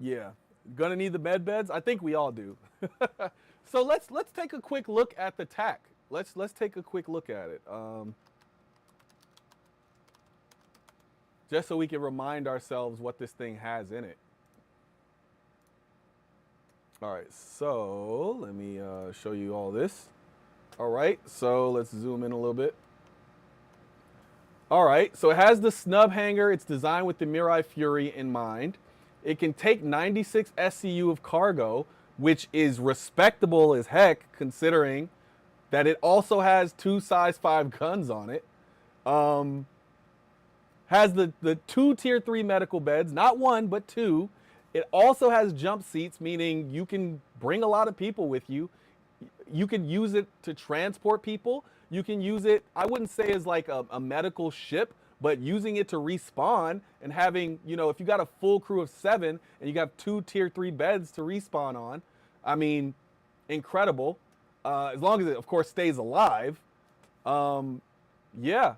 Yeah, gonna need the med beds. I think we all do. So let's take a quick look at the TAC. Let's take a quick look at it, just so we can remind ourselves what this thing has in it. All right, so let me show you all this. All right, so let's zoom in a little bit. All right, so it has the snub hanger. It's designed with the Mirai Fury in mind. It can take 96 SCU of cargo, which is respectable as heck, considering that it also has 2 size 5 guns on it. Has the 2 tier 3 medical beds, not 1, but 2. It also has jump seats, meaning you can bring a lot of people with you. You can use it to transport people. You can use it, I wouldn't say as like a medical ship, but using it to respawn and having, if you got a full crew of 7 and you got 2 tier 3 beds to respawn on, I mean, incredible. As long as it, of course, stays alive. Yeah,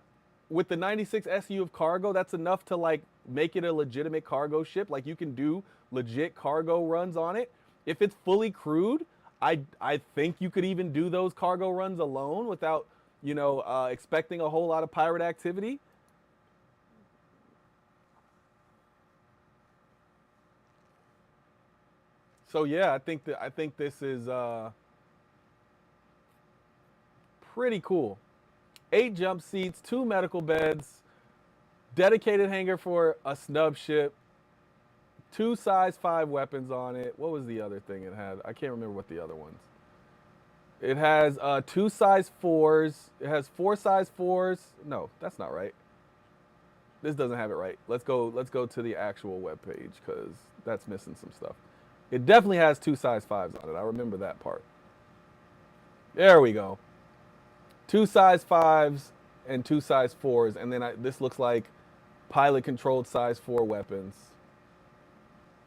with the 96 SU of cargo, that's enough to like make it a legitimate cargo ship. Like you can do legit cargo runs on it. If it's fully crewed, I think you could even do those cargo runs alone without, expecting a whole lot of pirate activity. So yeah, I think this is pretty cool. 8 jump seats, 2 medical beds, dedicated hangar for a snub ship, 2 size 5 weapons on it. What was the other thing it had? I can't remember what the other ones. It has 2 size 4s. It has 4 size 4s. No, that's not right. This doesn't have it right. Let's go to the actual web page because that's missing some stuff. It definitely has 2 size 5s on it. I remember that part. There we go. 2 size 5s and 2 size 4s, and then this looks like pilot-controlled size 4 weapons.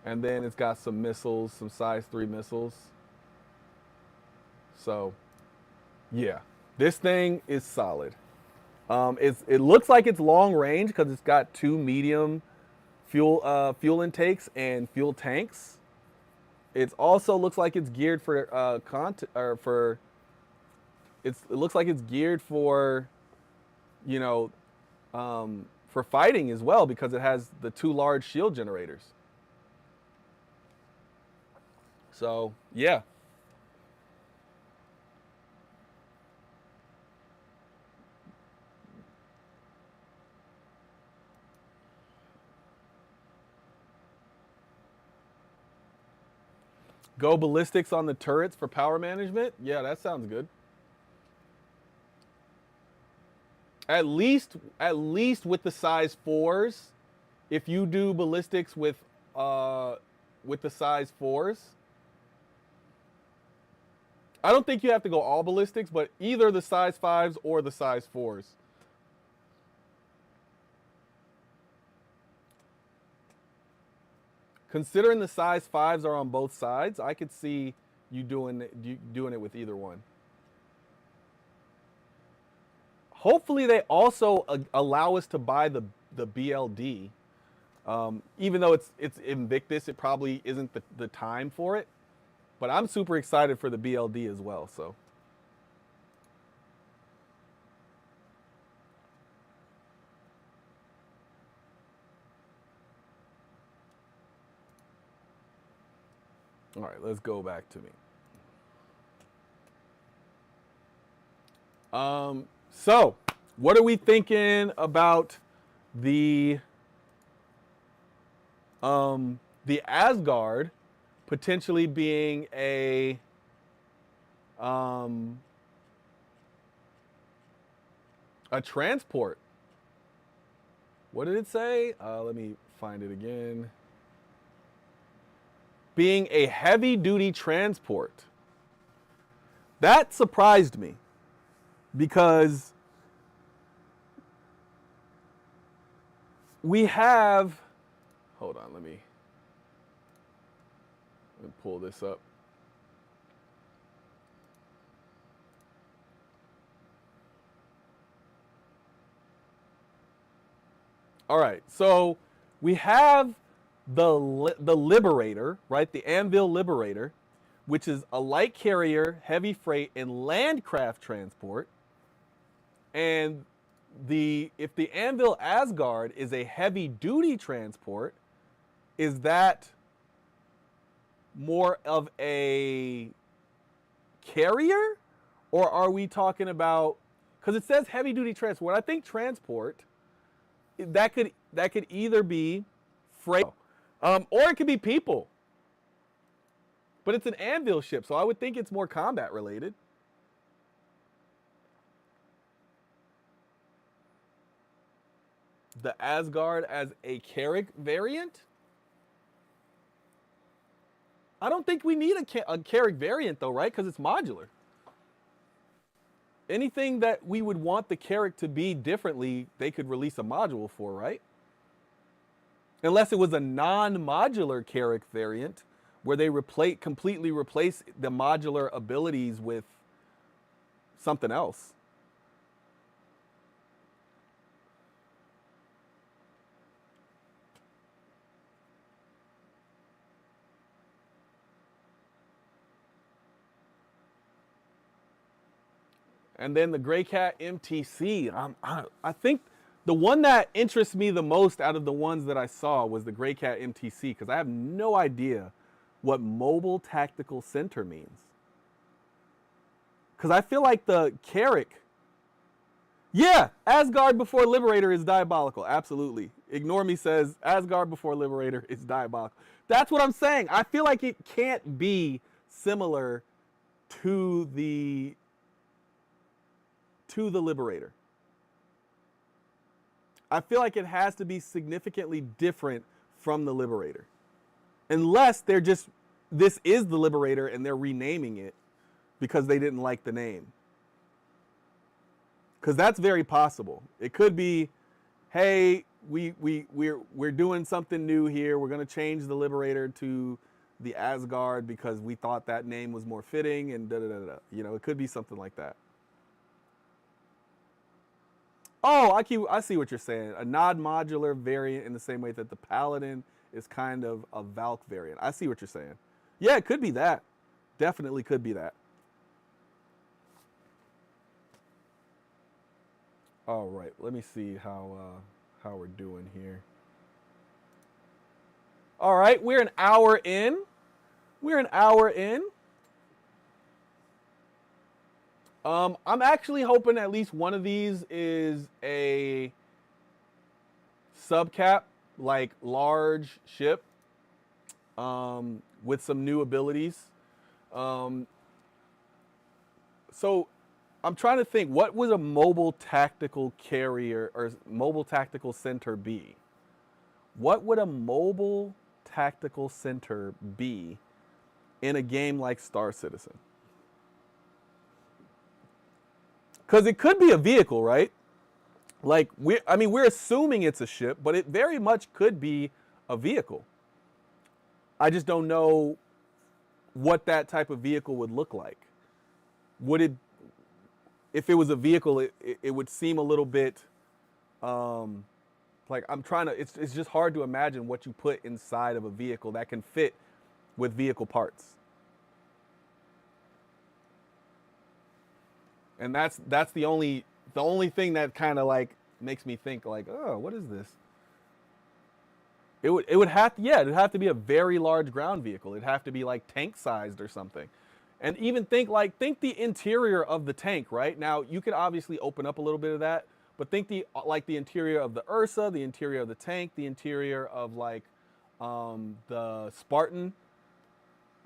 And then it's got some missiles, some size 3 missiles. So, yeah, this thing is solid. It looks like it's long range because it's got 2 medium fuel intakes and fuel tanks. It also looks like it's geared for it looks like it's geared for, for fighting as well because it has the 2 large shield generators. So, yeah. Go ballistics on the turrets for power management. Yeah, that sounds good. At least with the size 4s, if you do ballistics with the size 4s, I don't think you have to go all ballistics, but either the size 5s or the size 4s. Considering the size 5s are on both sides, I could see you doing it with either one. Hopefully they also allow us to buy the BLD. Even though it's Invictus, it probably isn't the time for it. But I'm super excited for the BLD as well. So. All right, let's go back to me. So what are we thinking about the Asgard potentially being a transport? What did it say? Let me find it again. Being a heavy-duty transport. That surprised me because we have, hold on, let me pull this up. All right, so we have the Liberator, right? The Anvil Liberator, which is a light carrier, heavy freight, and landcraft transport. And if the Anvil Asgard is a heavy-duty transport, is that more of a carrier? Or are we talking about, because it says heavy-duty transport. I think transport, that could either be freight, or it could be people. But it's an Anvil ship, so I would think it's more combat related. The Asgard as a Carrick variant? I don't think we need a Carrick variant though, right? Because it's modular. Anything that we would want the Carrick to be differently, they could release a module for, right? Unless it was a non-modular Carrick variant where they completely replace the modular abilities with something else. And then the Grey Cat MTC. I think the one that interests me the most out of the ones that I saw was the Grey Cat MTC, because I have no idea what Mobile Tactical Center means. Because I feel like the Carrick, yeah, Asgard before Liberator is diabolical. Absolutely. Ignore Me says Asgard before Liberator is diabolical. That's what I'm saying. I feel like it can't be similar to the Liberator. I feel like it has to be significantly different from the Liberator. Unless they're just, this is the Liberator and they're renaming it because they didn't like the name. Because that's very possible. It could be, hey, we're doing something new here. We're going to change the Liberator to the Asgard because we thought that name was more fitting and da-da-da-da. You know, it could be something like that. Oh, I see what you're saying. A non-modular variant in the same way that the Paladin is kind of a Valk variant. I see what you're saying. Yeah, it could be that. Definitely could be that. All right, let me see how we're doing here. All right, we're an hour in. I'm actually hoping at least one of these is a subcap, like large ship. with some new abilities. Um, so I'm trying to think, what would a mobile tactical carrier or mobile tactical center be? What would a mobile tactical center be in a game like Star Citizen? Because it could be a vehicle, right? Like we're assuming it's a ship, but it very much could be a vehicle. I just don't know what that type of vehicle would look like. Would it, if it was a vehicle, it would seem a little bit like I'm trying to. It's just hard to imagine what you put inside of a vehicle that can fit with vehicle parts. And that's the only thing that kind of like makes me think like, oh, what is this? It would have to, yeah, it'd have to be a very large ground vehicle. It'd have to be like tank sized or something. And even think the interior of the tank, right? Now you could obviously open up a little bit of that, but think the interior of the Ursa, the interior of the tank, the interior of like the Spartan.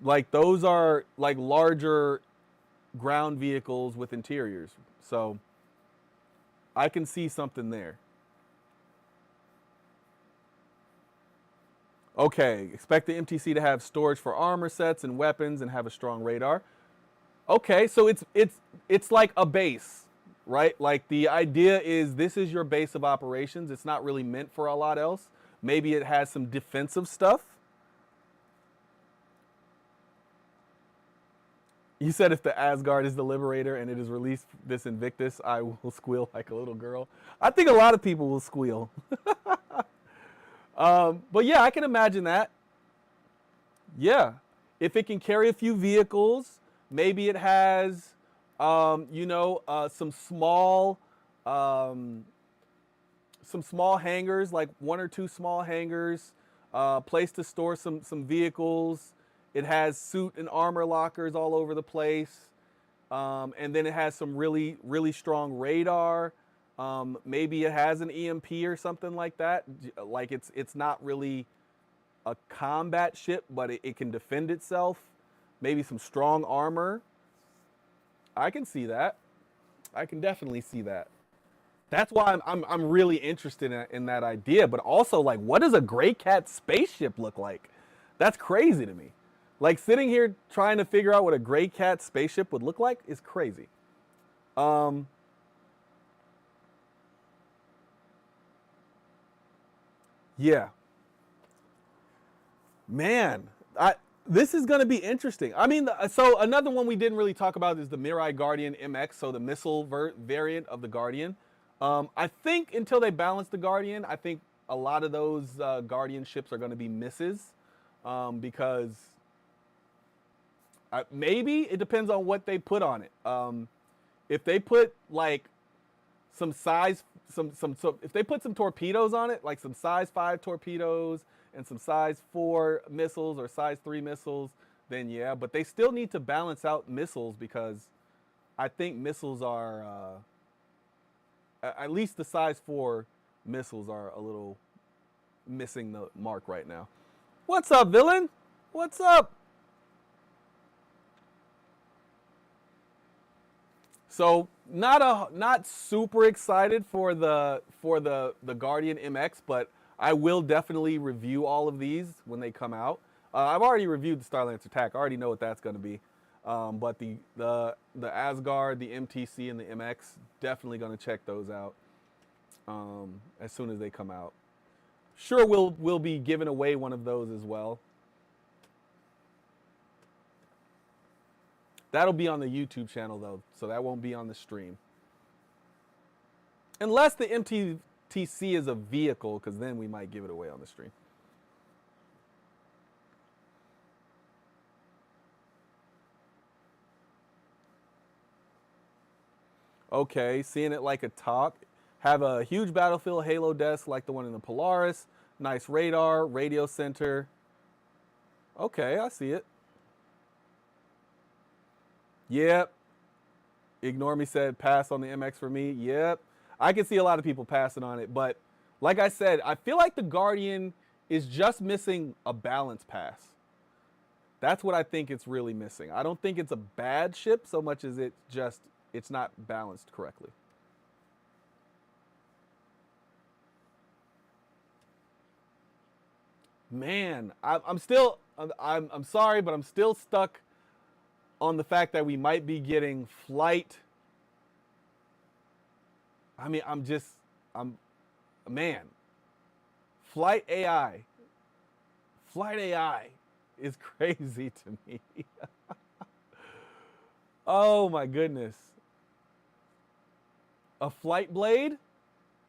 Like those are like larger ground vehicles with interiors. So I can see something there. Okay, expect the MTC to have storage for armor sets and weapons and have a strong radar. Okay, so it's like a base, right? Like the idea is this is your base of operations. It's not really meant for a lot else. Maybe it has some defensive stuff. You said if the Asgard is the Liberator and it is released this Invictus, I will squeal like a little girl. I think a lot of people will squeal. But yeah, I can imagine that. Yeah. If it can carry a few vehicles, maybe it has, some small hangars, like one or two small hangars, place to store some vehicles. It has suit and armor lockers all over the place. And then it has some really, really strong radar. Maybe it has an EMP or something like that. Like it's not really a combat ship, but it can defend itself. Maybe some strong armor. I can see that. I can definitely see that. That's why I'm really interested in that idea. But also, like, what does a Gray Cat spaceship look like? That's crazy to me. Like sitting here trying to figure out what a Gray Cat spaceship would look like is crazy. Yeah, man, this is going to be interesting. I mean, so another one we didn't really talk about is the Mirai Guardian MX, so the missile variant of the Guardian. I think until they balance the Guardian, I think a lot of those Guardian ships are going to be misses because maybe it depends on what they put on it. If they put like some size, so if they put some torpedoes on it, like some size 5 torpedoes and some size 4 missiles or size 3 missiles, then yeah. But they still need to balance out missiles because I think missiles are, at least the size 4 missiles are a little missing the mark right now. What's up, villain? What's up? So not super excited for the Guardian MX, but I will definitely review all of these when they come out. I've already reviewed the Starlance Attack. I already know what that's going to be. But the Asgard, the MTC, and the MX, definitely going to check those out as soon as they come out. Sure, we'll be giving away one of those as well. That'll be on the YouTube channel, though, so that won't be on the stream. Unless the MTC is a vehicle, because then we might give it away on the stream. Okay, seeing it like a top. Have a huge battlefield halo desk like the one in the Polaris. Nice radar, radio center. Okay, I see it. Yep. Ignore Me said pass on the MX for me. Yep. I can see a lot of people passing on it, but like I said, I feel like the Guardian is just missing a balance pass. That's what I think it's really missing. I don't think it's a bad ship so much as it's not balanced correctly. Man, I'm still I'm sorry, but I'm still stuck on the fact that we might be getting flight. I mean, I'm man, flight AI. Flight AI is crazy to me. Oh my goodness. A flight blade?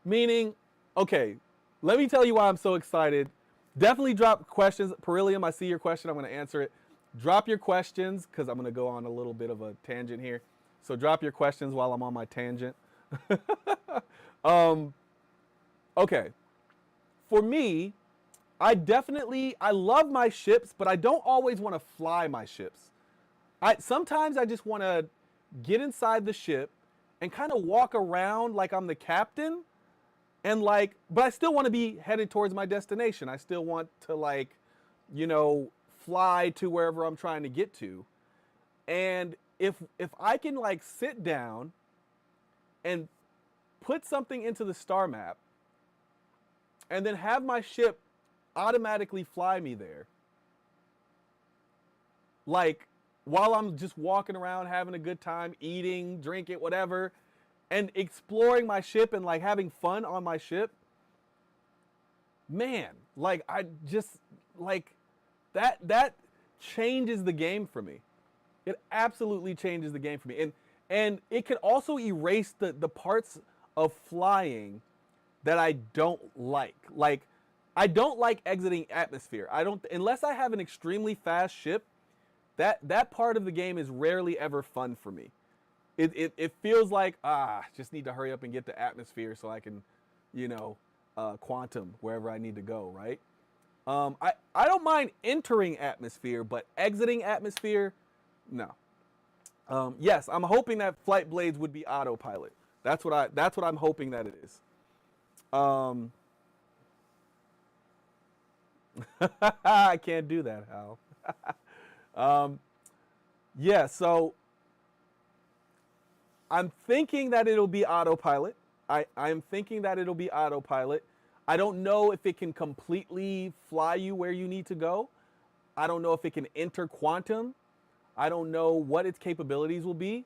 Meaning, okay, let me tell you why I'm so excited. Definitely drop questions. Perillium, I see your question. I'm going to answer it. Drop your questions because I'm going to go on a little bit of a tangent here. So drop your questions while I'm on my tangent. um, okay. For me, I love my ships, but I don't always want to fly my ships. Sometimes I just want to get inside the ship and kind of walk around like I'm the captain, and like, but I still want to be headed towards my destination. I still want to, like, you know, fly to wherever I'm trying to get to. And if I can like sit down and put something into the star map and then have my ship automatically fly me there, like while I'm just walking around having a good time, eating, drinking, whatever, and exploring my ship and like having fun on my ship, man, like I just like that changes the game for me. It absolutely changes the game for me. And it can also erase the parts of flying that I don't like. Like, I don't like exiting atmosphere. I don't, unless I have an extremely fast ship, that part of the game is rarely ever fun for me. It feels like, just need to hurry up and get to atmosphere so I can, you know, quantum wherever I need to go, right? I don't mind entering atmosphere, but exiting atmosphere, no. Yes, I'm hoping that flight blades would be autopilot. That's what I'm hoping that it is. I can't do that, Hal. Yeah, so I'm thinking that it'll be autopilot. I'm thinking that it'll be autopilot. I don't know if it can completely fly you where you need to go. I don't know if it can enter quantum. I don't know what its capabilities will be.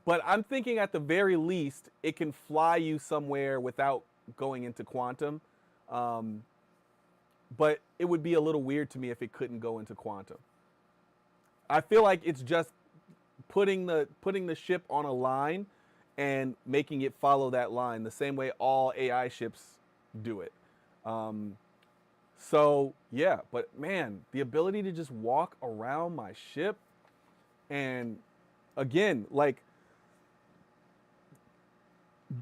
But I'm thinking at the very least, it can fly you somewhere without going into quantum. But it would be a little weird to me if it couldn't go into quantum. I feel like it's just putting the ship on a line and making it follow that line the same way all AI ships do it. So yeah, but man, the ability to just walk around my ship and again, like,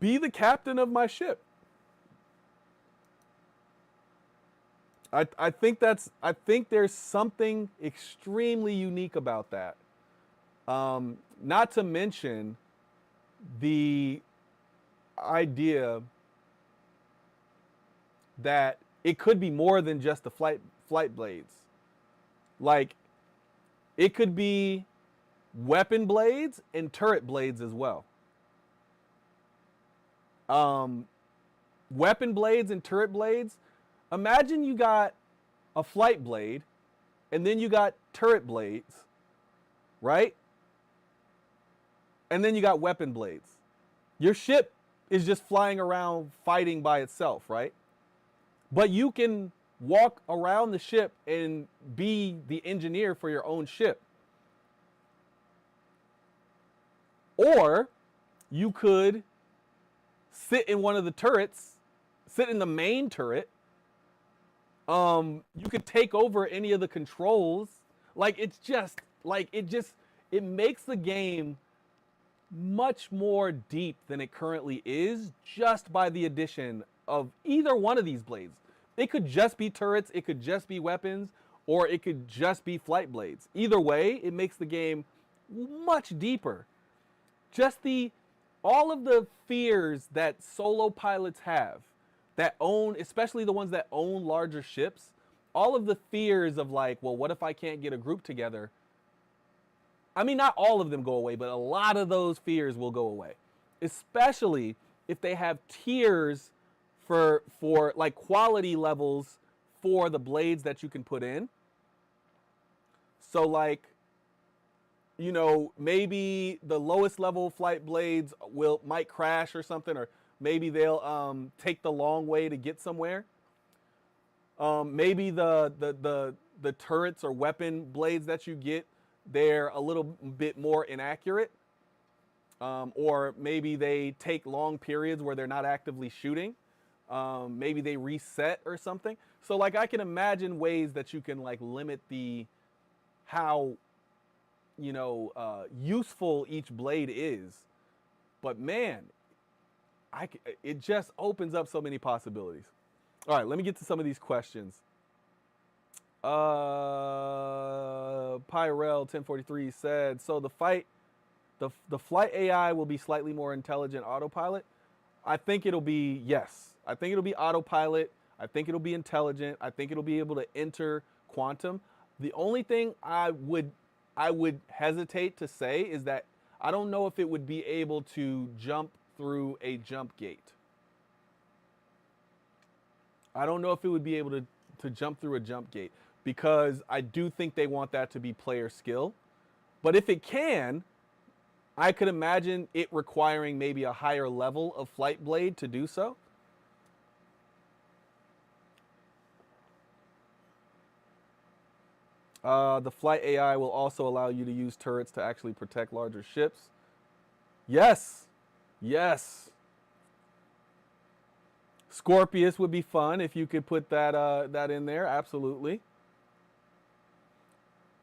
be the captain of my ship. I think there's something extremely unique about that. Not to mention the idea that it could be more than just the flight blades. Like, it could be weapon blades and turret blades as well. Weapon blades and turret blades. Imagine you got a flight blade and then you got turret blades, right? And then you got weapon blades. Your ship is just flying around fighting by itself, right? But you can walk around the ship and be the engineer for your own ship. Or you could sit in one of the turrets, sit in the main turret. You could take over any of the controls. Like, it's just like it makes the game much more deep than it currently is just by the addition of either one of these blades. It could just be turrets, it could just be weapons, or it could just be flight blades. Either way, it makes the game much deeper. Just all of the fears that solo pilots have that own, especially the ones that own larger ships, all of the fears of like, well, what if I can't get a group together? I mean, not all of them go away, but a lot of those fears will go away, especially if they have tiers for like quality levels for the blades that you can put in. So like, you know, maybe the lowest level flight blades might crash or something, or maybe they'll take the long way to get somewhere. Maybe the turrets or weapon blades that you get, they're a little bit more inaccurate. Or maybe they take long periods where they're not actively shooting. Maybe they reset or something. So like I can imagine ways that you can like limit how, you know, useful each blade is. But man, it just opens up so many possibilities. All right, let me get to some of these questions. Pyrel 1043 said, so the flight AI will be slightly more intelligent autopilot. I think it'll be, yes. I think it'll be autopilot. I think it'll be intelligent. I think it'll be able to enter quantum. The only thing I would hesitate to say is that I don't know if it would be able to jump through a jump gate. I don't know if it would be able to jump through a jump gate, because I do think they want that to be player skill. But if it can, I could imagine it requiring maybe a higher level of flight blade to do so. The flight AI will also allow you to use turrets to actually protect larger ships. Yes. Yes. Scorpius would be fun if you could put that in there. Absolutely.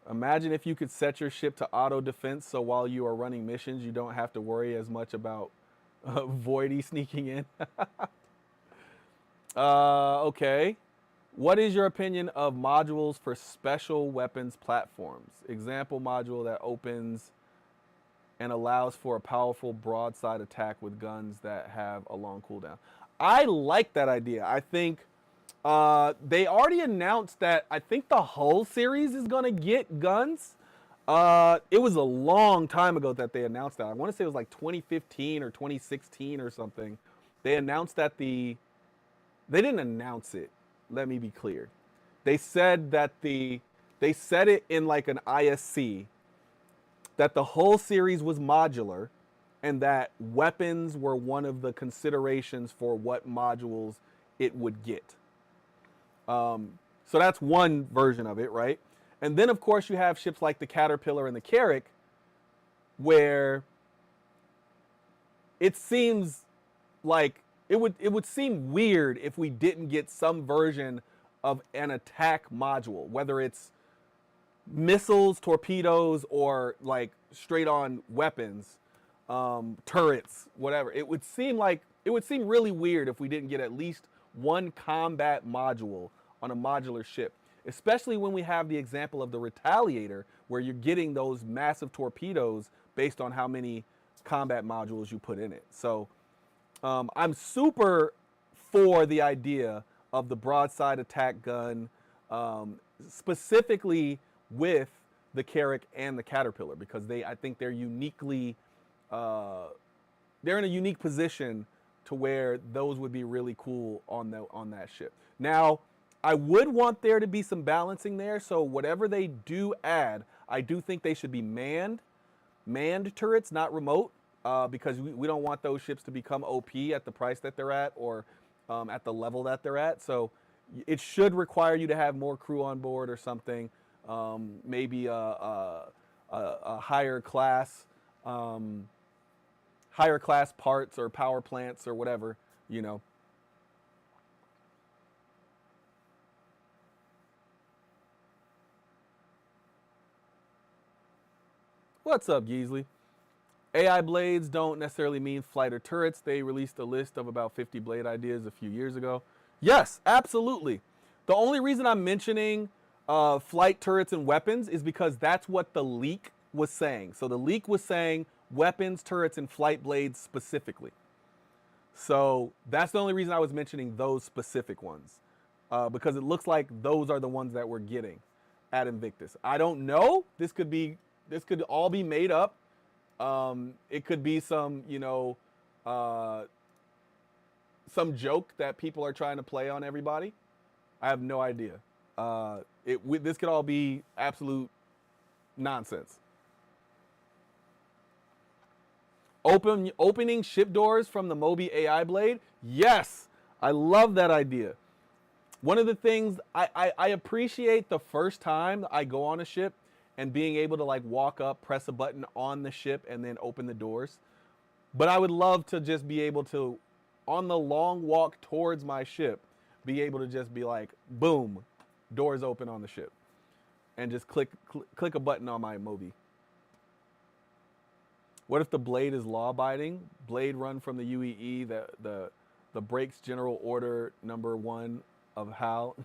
Imagine if you could set your ship to auto defense, so while you are running missions, you don't have to worry as much about Voidy sneaking in. Okay. What is your opinion of modules for special weapons platforms? Example module that opens and allows for a powerful broadside attack with guns that have a long cooldown. I like that idea. I think they already announced that I think the Hull series is going to get guns. It was a long time ago that they announced that. I want to say it was like 2015 or 2016 or something. They announced that they didn't announce it. Let me be clear. They said that they said it in like an ISC that the Hull series was modular and that weapons were one of the considerations for what modules it would get. So that's one version of it, right? And then, of course, you have ships like the Caterpillar and the Carrack, where it seems like it would seem weird if we didn't get some version of an attack module, whether it's missiles, torpedoes, or like straight on weapons, turrets, whatever. It would seem really weird if we didn't get at least one combat module on a modular ship, especially when we have the example of the Retaliator, where you're getting those massive torpedoes based on how many combat modules you put in it. So I'm super for the idea of the broadside attack gun, specifically with the Carrack and the Caterpillar, because I think they're uniquely, they're in a unique position to where those would be really cool on that ship. Now, I would want there to be some balancing there, so whatever they do add, I do think they should be manned turrets, not remote, because we don't want those ships to become OP at the price that they're at, or at the level that they're at. So it should require you to have more crew on board or something, maybe a higher class parts or power plants or whatever, you know. What's up, Geesley? AI blades don't necessarily mean flight or turrets. They released a list of about 50 blade ideas a few years ago. Yes, absolutely. The only reason I'm mentioning flight turrets and weapons is because that's what the leak was saying. So the leak was saying weapons, turrets, and flight blades specifically. So that's the only reason I was mentioning those specific ones. because it looks like those are the ones that we're getting at Invictus. I don't know. This could all be made up. It could be some, some joke that people are trying to play on everybody. I have no idea. This could all be absolute nonsense. Opening ship doors from the Moby AI blade? Yes, I love that idea. One of the things I appreciate the first time I go on a ship and being able to like walk up, press a button on the ship, and then open the doors. But I would love to just be able to, on the long walk towards my ship, be able to just be like, boom, doors open on the ship, and just click a button on my Moby. What if the blade is law-abiding? Blade run from the UEE, the breaks General Order number 1 of HAL.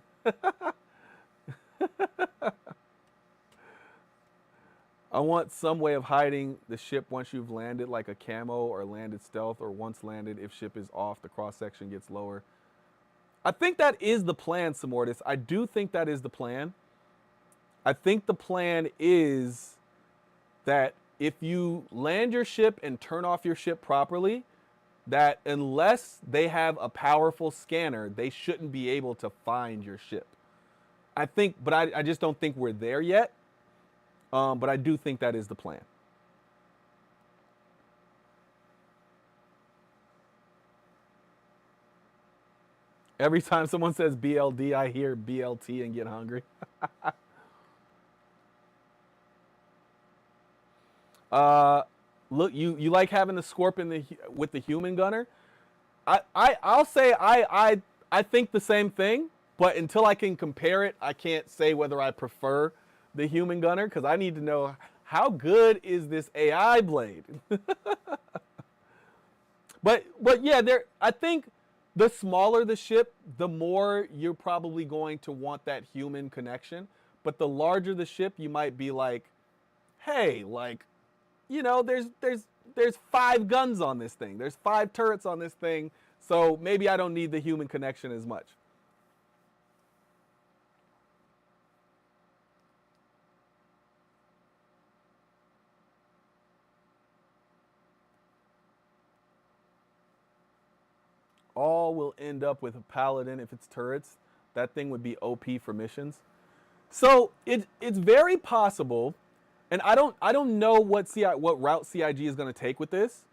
I want some way of hiding the ship once you've landed, like a camo or landed stealth, or once landed, if ship is off, the cross-section gets lower. I think that is the plan, Samortis. I do think that is the plan. I think the plan is that if you land your ship and turn off your ship properly, that unless they have a powerful scanner, they shouldn't be able to find your ship. I think, but I just don't think we're there yet. But I do think that is the plan. Every time someone says BLD, I hear BLT and get hungry. Look, you like having the Scorpion with the human gunner? I'll say I think the same thing, but until I can compare it, I can't say whether I prefer the human gunner, because I need to know how good is this AI blade. but yeah, I think the smaller the ship, the more you're probably going to want that human connection. But the larger the ship, you might be like, hey, like, there's 5 guns on this thing. There's 5 turrets on this thing. So maybe I don't need the human connection as much. All will end up with a paladin if it's turrets. That thing would be OP for missions. So it's very possible, and I don't know what route CIG is going to take with this,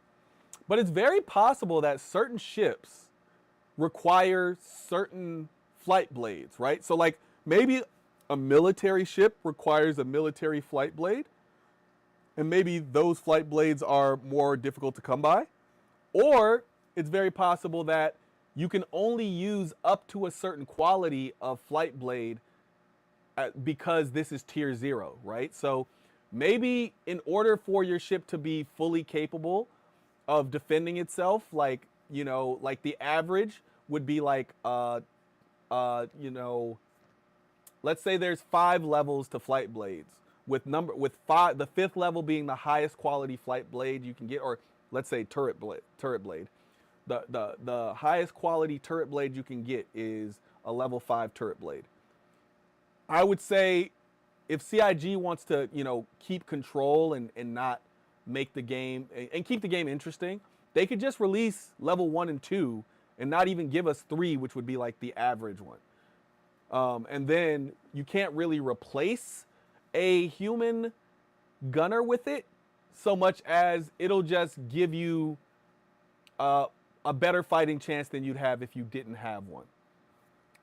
but it's very possible that certain ships require certain flight blades, right? So like maybe a military ship requires a military flight blade, and maybe those flight blades are more difficult to come by, or it's very possible that you can only use up to a certain quality of flight blade because this is tier 0, right? So maybe in order for your ship to be fully capable of defending itself, like, like the average would be like, let's say there's 5 levels to flight blades, with 5, the 5th level being the highest quality flight blade you can get, or let's say turret blade. The highest quality turret blade you can get is a level 5 turret blade. I would say if CIG wants to, keep control and not make the game and keep the game interesting, they could just release level 1 and 2 and not even give us 3, which would be like the average one. And then you can't really replace a human gunner with it so much as it'll just give you a better fighting chance than you'd have if you didn't have one.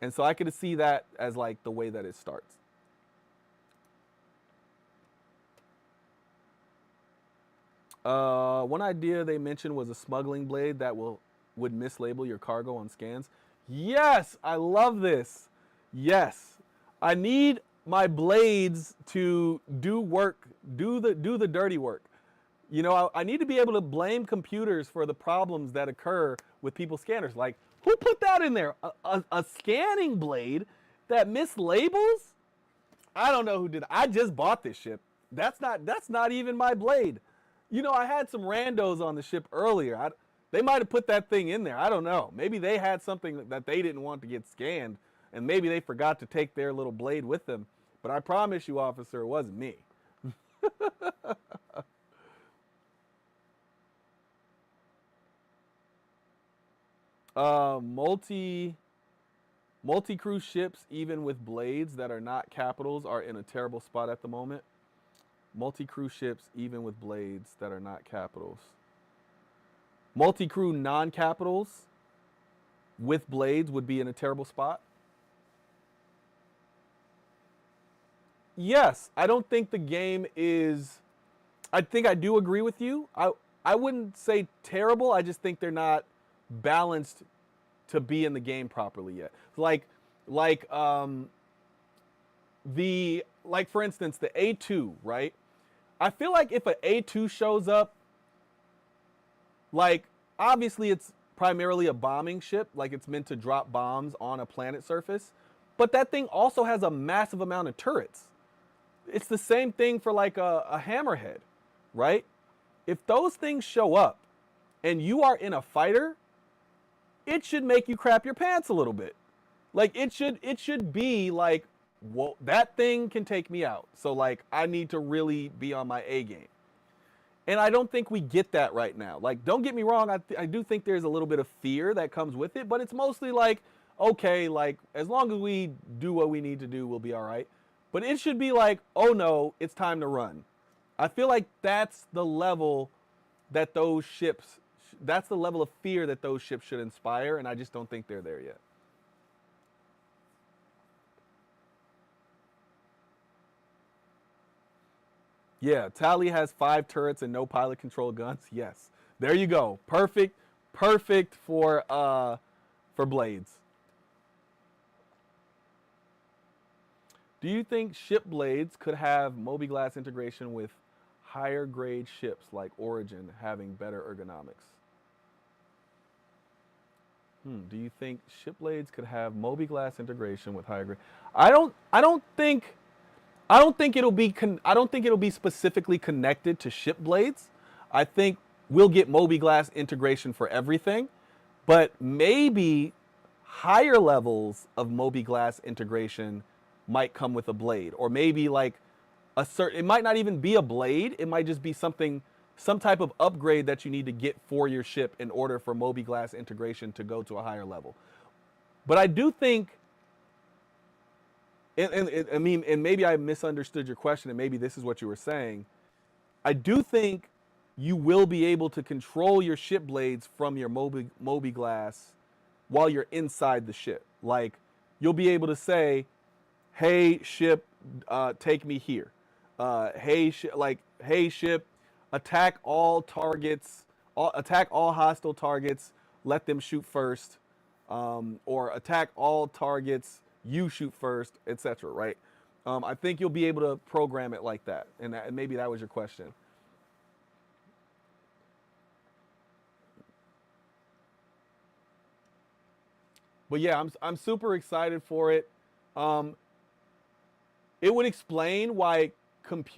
And so I could see that as like the way that it starts. One idea they mentioned was a smuggling blade that would mislabel your cargo on scans. Yes, I love this. Yes, I need my blades to do work, do the dirty work. I need to be able to blame computers for the problems that occur with people's scanners. Like, who put that in there? A scanning blade that mislabels? I don't know who did it. I just bought this ship. That's not even my blade. I had some randos on the ship earlier. They might have put that thing in there. I don't know. Maybe they had something that they didn't want to get scanned. And maybe they forgot to take their little blade with them. But I promise you, officer, it wasn't me. Multi cruise ships, even with blades that are not capitals, are in a terrible spot at the moment. Multi cruise ships, even with blades that are not capitals. Multi crew non capitals with blades would be in a terrible spot. Yes, I don't think the game is. I think I do agree with you. I wouldn't say terrible. I just think they're not balanced to be in the game properly yet. Like for instance the A2, right? I feel like if an A2 shows up, like obviously it's primarily a bombing ship, like it's meant to drop bombs on a planet surface, but that thing also has a massive amount of turrets. It's the same thing for like a hammerhead, right? If those things show up and you are in a fighter, it should make you crap your pants a little bit. Like it should be like, well, that thing can take me out. So like I need to really be on my A game. And I don't think we get that right now. Like, don't get me wrong, I do think there's a little bit of fear that comes with it, but it's mostly like, okay, like as long as we do what we need to do, we'll be all right. But it should be like, oh no, it's time to run. I feel like that's the level that those ships, that's the level of fear that those ships should inspire, and I just don't think they're there yet. Yeah, Tally has 5 turrets and no pilot control guns. Yes. There you go. Perfect for blades. Do you think ship blades could have Mobi-Glass integration with higher grade ships like Origin having better ergonomics? Do you think ship blades could have Mobi-Glass integration with higher grade? I don't think it'll be specifically connected to ship blades. I think we'll get Mobi-Glass integration for everything, but maybe higher levels of Mobi-Glass integration might come with a blade, or maybe like it might not even be a blade. It might just be some type of upgrade that you need to get for your ship in order for Mobi-Glass integration to go to a higher level. But I do think, and maybe I misunderstood your question, and maybe this is what you were saying. I do think you will be able to control your ship blades from your Mobi-Glass while you're inside the ship. Like, you'll be able to say, hey, ship, take me here. Hey, ship, attack all targets, attack all hostile targets, let them shoot first, or attack all targets, you shoot first, etc. Right? I think you'll be able to program it like that, and maybe that was your question. But yeah, I'm super excited for it. Um, it would explain why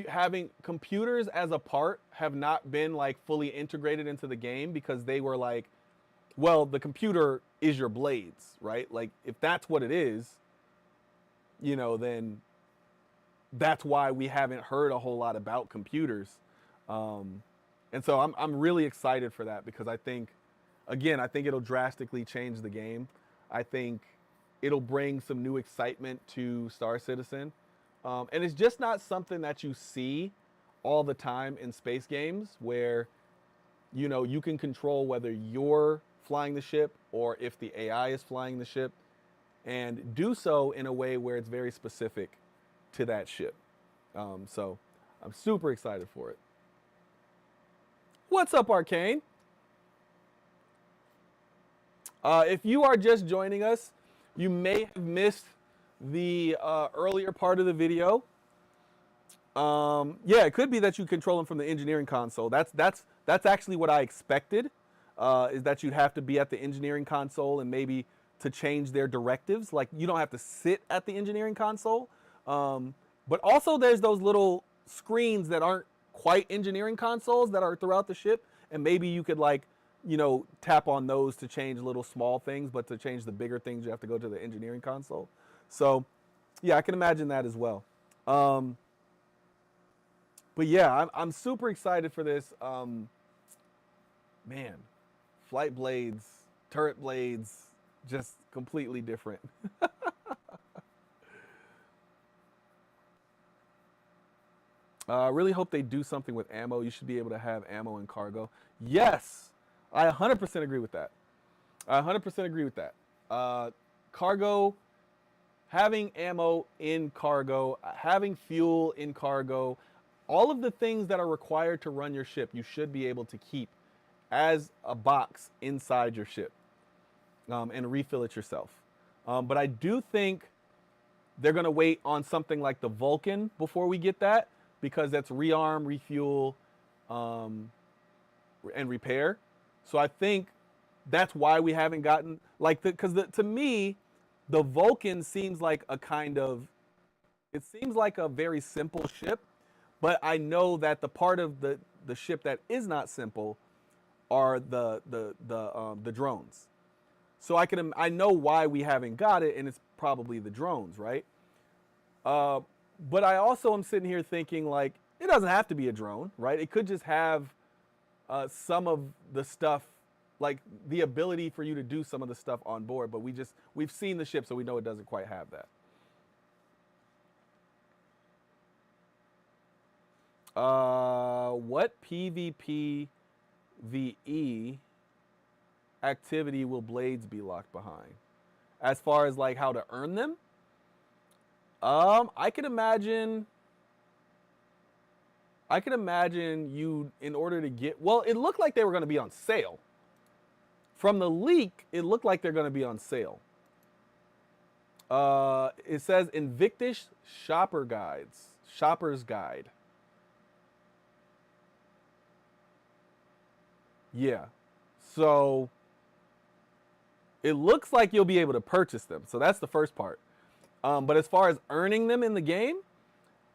having computers as a part have not been like fully integrated into the game, because they were like, well, the computer is your blades, right? Like if that's what it is, then that's why we haven't heard a whole lot about computers. And so I'm really excited for that, because I think it'll drastically change the game. I think it'll bring some new excitement to Star Citizen. And it's just not something that you see all the time in space games, where, you can control whether you're flying the ship or if the AI is flying the ship, and do so in a way where it's very specific to that ship. So I'm super excited for it. What's up, Arcane? If you are just joining us, you may have missed the earlier part of the video. Yeah, it could be that you control them from the engineering console. That's actually what I expected, is that you'd have to be at the engineering console and maybe to change their directives. Like, you don't have to sit at the engineering console. But also there's those little screens that aren't quite engineering consoles that are throughout the ship, and maybe you could like tap on those to change little small things, but to change the bigger things, you have to go to the engineering console. So, yeah, I can imagine that as well. Um, but yeah, I'm super excited for this. Man, flight blades, turret blades, just completely different. I really hope they do something with ammo. You should be able to have ammo in cargo. Yes, I 100% agree with that. I 100% agree with that. Cargo, having ammo in cargo, having fuel in cargo, all of the things that are required to run your ship, you should be able to keep as a box inside your ship, and refill it yourself. But I do think they're going to wait on something like the Vulcan before we get that, because that's rearm, refuel, um, and repair. So I think that's why we haven't gotten like because to me, the Vulcan seems like a kind of it seems like a very simple ship, but I know that the part of the ship that is not simple are the drones. So I know why we haven't got it, and it's probably the drones, right? Uh, but I also am sitting here thinking like it doesn't have to be a drone, right? It could just have some of the stuff, like the ability for you to do some of the stuff on board. But we've seen the ship, so we know it doesn't quite have that. What PvP VE activity will blades be locked behind? As far as like how to earn them, I can imagine. I can imagine you in order to get. Well, it looked like they were going to be on sale. From the leak, it looked like they're going to be on sale. It says Invictus Shopper's Guide. Yeah. So it looks like you'll be able to purchase them. So that's the first part. But as far as earning them in the game,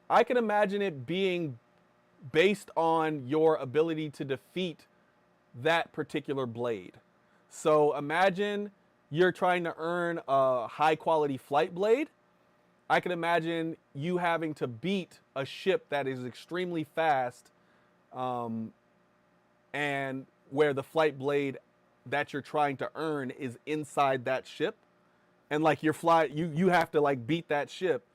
I can imagine it being based on your ability to defeat that particular blade. So imagine you're trying to earn a high quality flight blade. I can imagine you having to beat a ship that is extremely fast, and where the flight blade that you're trying to earn is inside that ship, and like you have to like beat that ship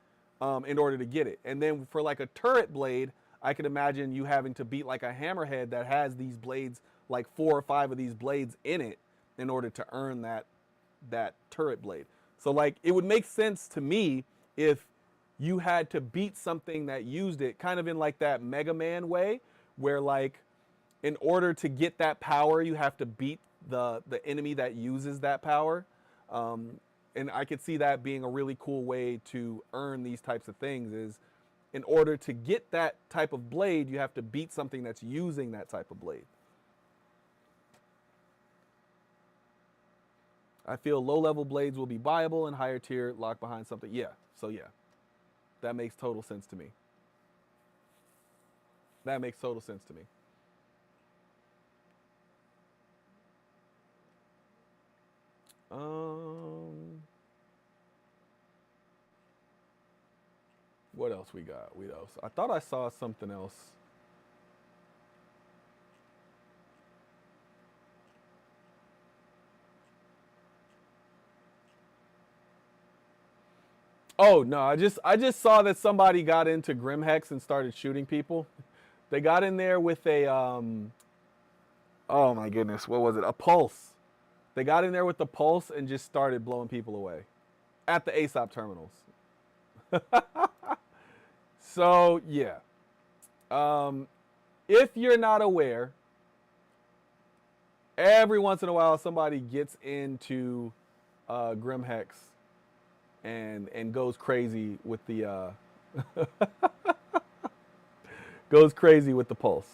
in order to get it. And then for like a turret blade, I could imagine you having to beat like a hammerhead that has these blades, like 4 or 5 of these blades in it, in order to earn that turret blade. So like it would make sense to me if you had to beat something that used it kind of in like that Mega Man way, where like in order to get that power you have to beat the enemy that uses that power. And I could see that being a really cool way to earn these types of things is in order to get that type of blade, you have to beat something that's using that type of blade. I feel low-level blades will be buyable and higher tier locked behind something. Yeah, so yeah, that makes total sense to me. That makes total sense to me. Um, what else we got? What else? I thought I saw something else. Oh no, I just saw that somebody got into Grimhex and started shooting people. They got in there with a oh my goodness, what was it? A pulse. They got in there with the pulse and just started blowing people away at the ASOP terminals. So yeah, um, if you're not aware, every once in a while somebody gets into Grimhex and goes crazy with the goes crazy with the pulse.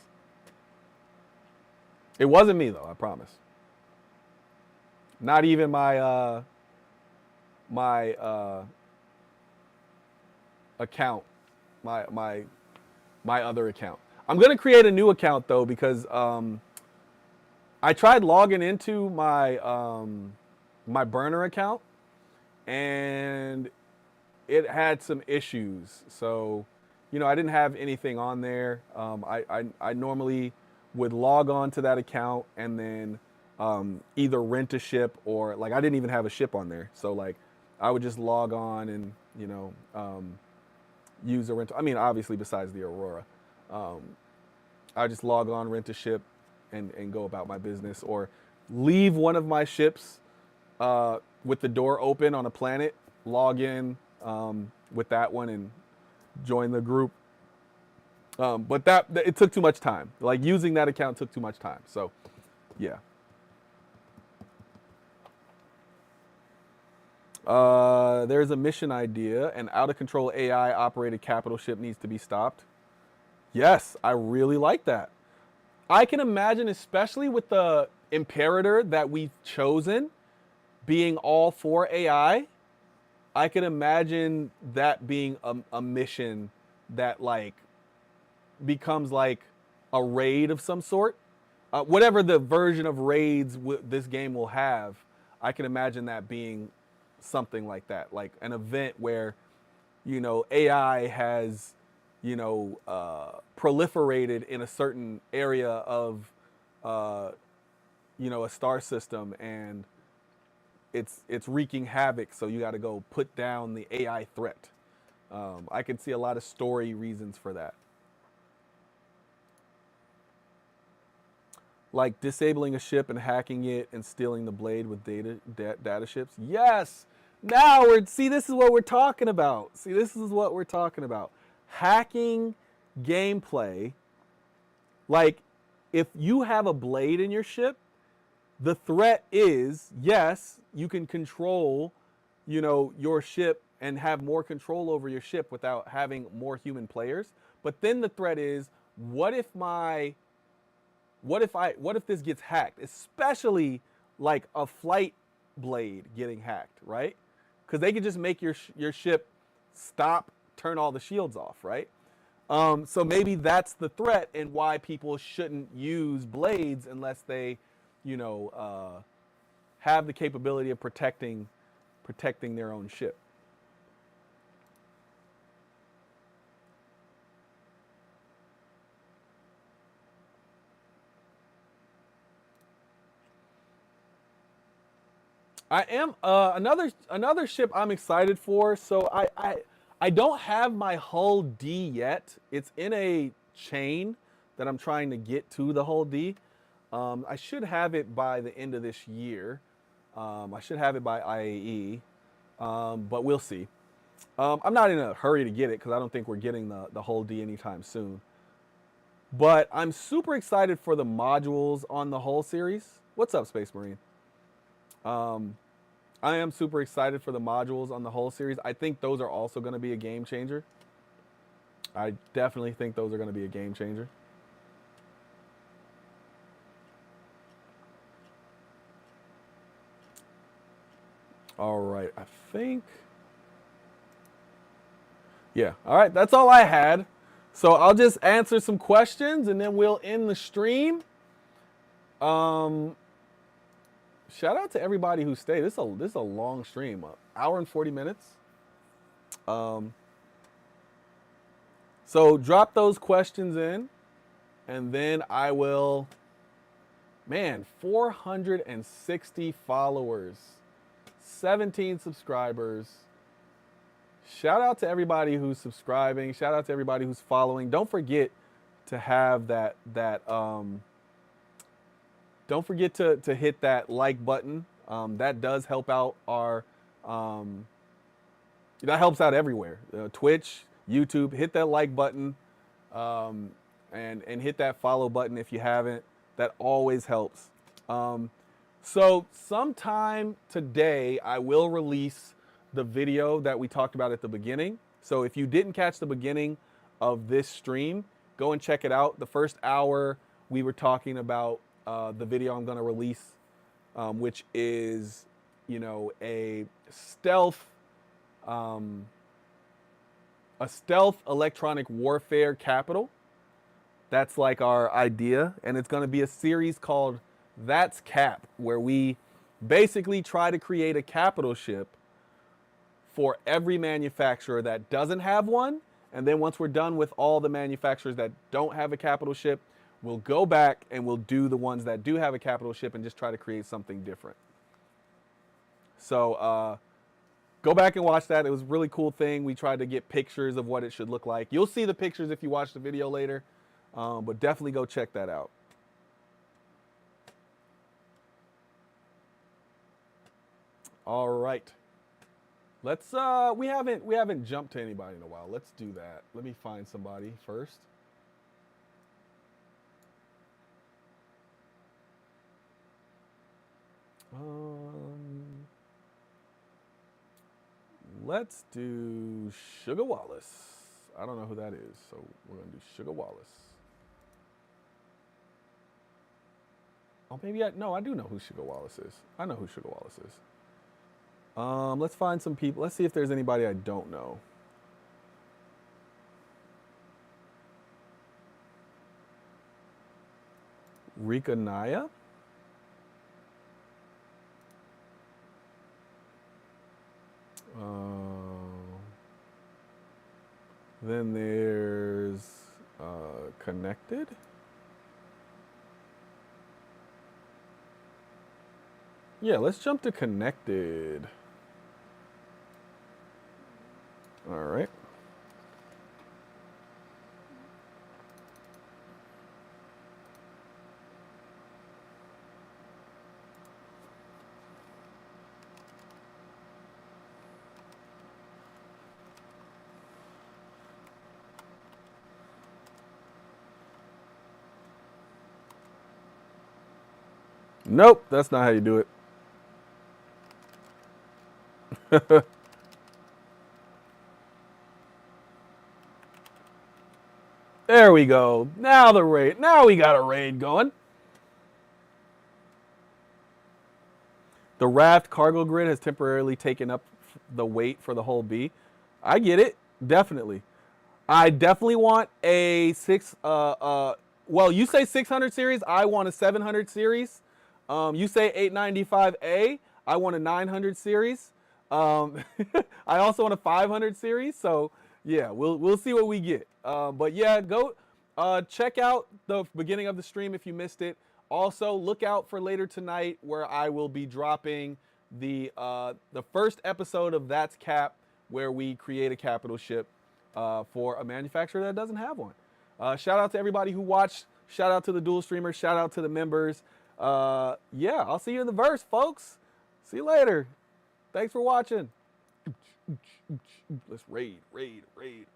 It wasn't me though, I promise. Not even my account, my other account. I'm gonna create a new account though because I tried logging into my my burner account, and it had some issues. So, I didn't have anything on there. I normally would log on to that account and then either rent a ship, or like I didn't even have a ship on there. So like I would just log on and use a rental. I mean, obviously besides the Aurora, um, I just log on, rent a ship, and go about my business, or leave one of my ships with the door open on a planet, log in with that one and join the group. But it took too much time. Like using that account took too much time. So, yeah. There's a mission idea. An out of control AI operated capital ship needs to be stopped. Yes, I really like that. I can imagine, especially with the imperator that we've chosen being all for AI, I can imagine that being a mission that like becomes like a raid of some sort. Whatever the version of raids this game will have, I can imagine that being something like that, like an event where, AI has, proliferated in a certain area of, a star system, and it's wreaking havoc. So you got to go put down the AI threat. I can see a lot of story reasons for that. Like disabling a ship and hacking it and stealing the blade with data ships. Yes. Now this is what we're talking about. Hacking gameplay. Like if you have a blade in your ship, the threat is, yes, you can control, your ship and have more control over your ship without having more human players. But then the threat is, what if this gets hacked, especially like a flight blade getting hacked, right? Because they could just make your ship stop, turn all the shields off, right? So maybe that's the threat, and why people shouldn't use blades unless they, have the capability of protecting their own ship. I am another ship I'm excited for. So I don't have my hull D yet. It's in a chain that I'm trying to get to the hull D. I should have it by the end of this year. I should have it by IAE, but we'll see. I'm not in a hurry to get it because I don't think we're getting the hull D anytime soon. But I'm super excited for the modules on the hull series. What's up, Space Marine? I am super excited for the modules on the whole series. I think those are also going to be a game changer. I definitely think those are going to be a game changer. All right, I think. Yeah, all right, that's all I had. So I'll just answer some questions and then we'll end the stream. Shout out to everybody who stayed. This is a long stream, an hour and 40 minutes. So drop those questions in, and then I will. Man, 460 followers, 17 subscribers. Shout out to everybody who's subscribing. Shout out to everybody who's following. Don't forget to have that. Don't forget to hit that like button. That does help out our. That helps out everywhere. Twitch, YouTube. Hit that like button, and hit that follow button if you haven't. That always helps. So sometime today, I will release the video that we talked about at the beginning. So if you didn't catch the beginning of this stream, go and check it out. The first hour, we were talking about the video I'm going to release, which is, a stealth electronic warfare capital. That's like our idea, and it's going to be a series called That's Cap, where we basically try to create a capital ship for every manufacturer that doesn't have one. And then once we're done with all the manufacturers that don't have a capital ship, we'll go back and we'll do the ones that do have a capital ship and just try to create something different. So go back and watch that. It was a really cool thing. We tried to get pictures of what it should look like. You'll see the pictures if you watch the video later, but definitely go check that out. All right. Let's we haven't jumped to anybody in a while. Let's do that. Let me find somebody first. Let's do Sugar Wallace. I don't know who that is, so we're gonna do Sugar Wallace. Oh, maybe I do know who Sugar Wallace is. I know who Sugar Wallace is. Let's find some people. Let's see if there's anybody I don't know. Rika Naya. Then there's Connected. Yeah, let's jump to Connected. All right. Nope, that's not how you do it. There we go. Now the raid. Now we got a raid going. The raft cargo grid has temporarily taken up the weight for the whole B. I get it. Definitely. I definitely want a well, you say 600 series. I want a 700 series. You say 895A. I want a 900 series. I also want a 500 series. So yeah, we'll see what we get. But yeah, go check out the beginning of the stream if you missed it. Also, look out for later tonight where I will be dropping the first episode of That's Cap, where we create a capital ship for a manufacturer that doesn't have one. Shout out to everybody who watched. Shout out to the dual streamers. Shout out to the members. Yeah, I'll see you in the verse, folks. See you later. Thanks for watching. Let's raid. Raid in.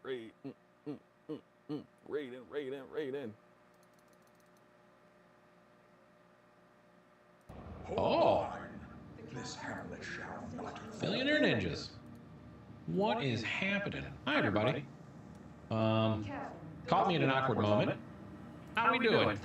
Oh. Billionaire ninjas. What is happening? Hi, everybody. Caught me at an awkward moment. How we doing?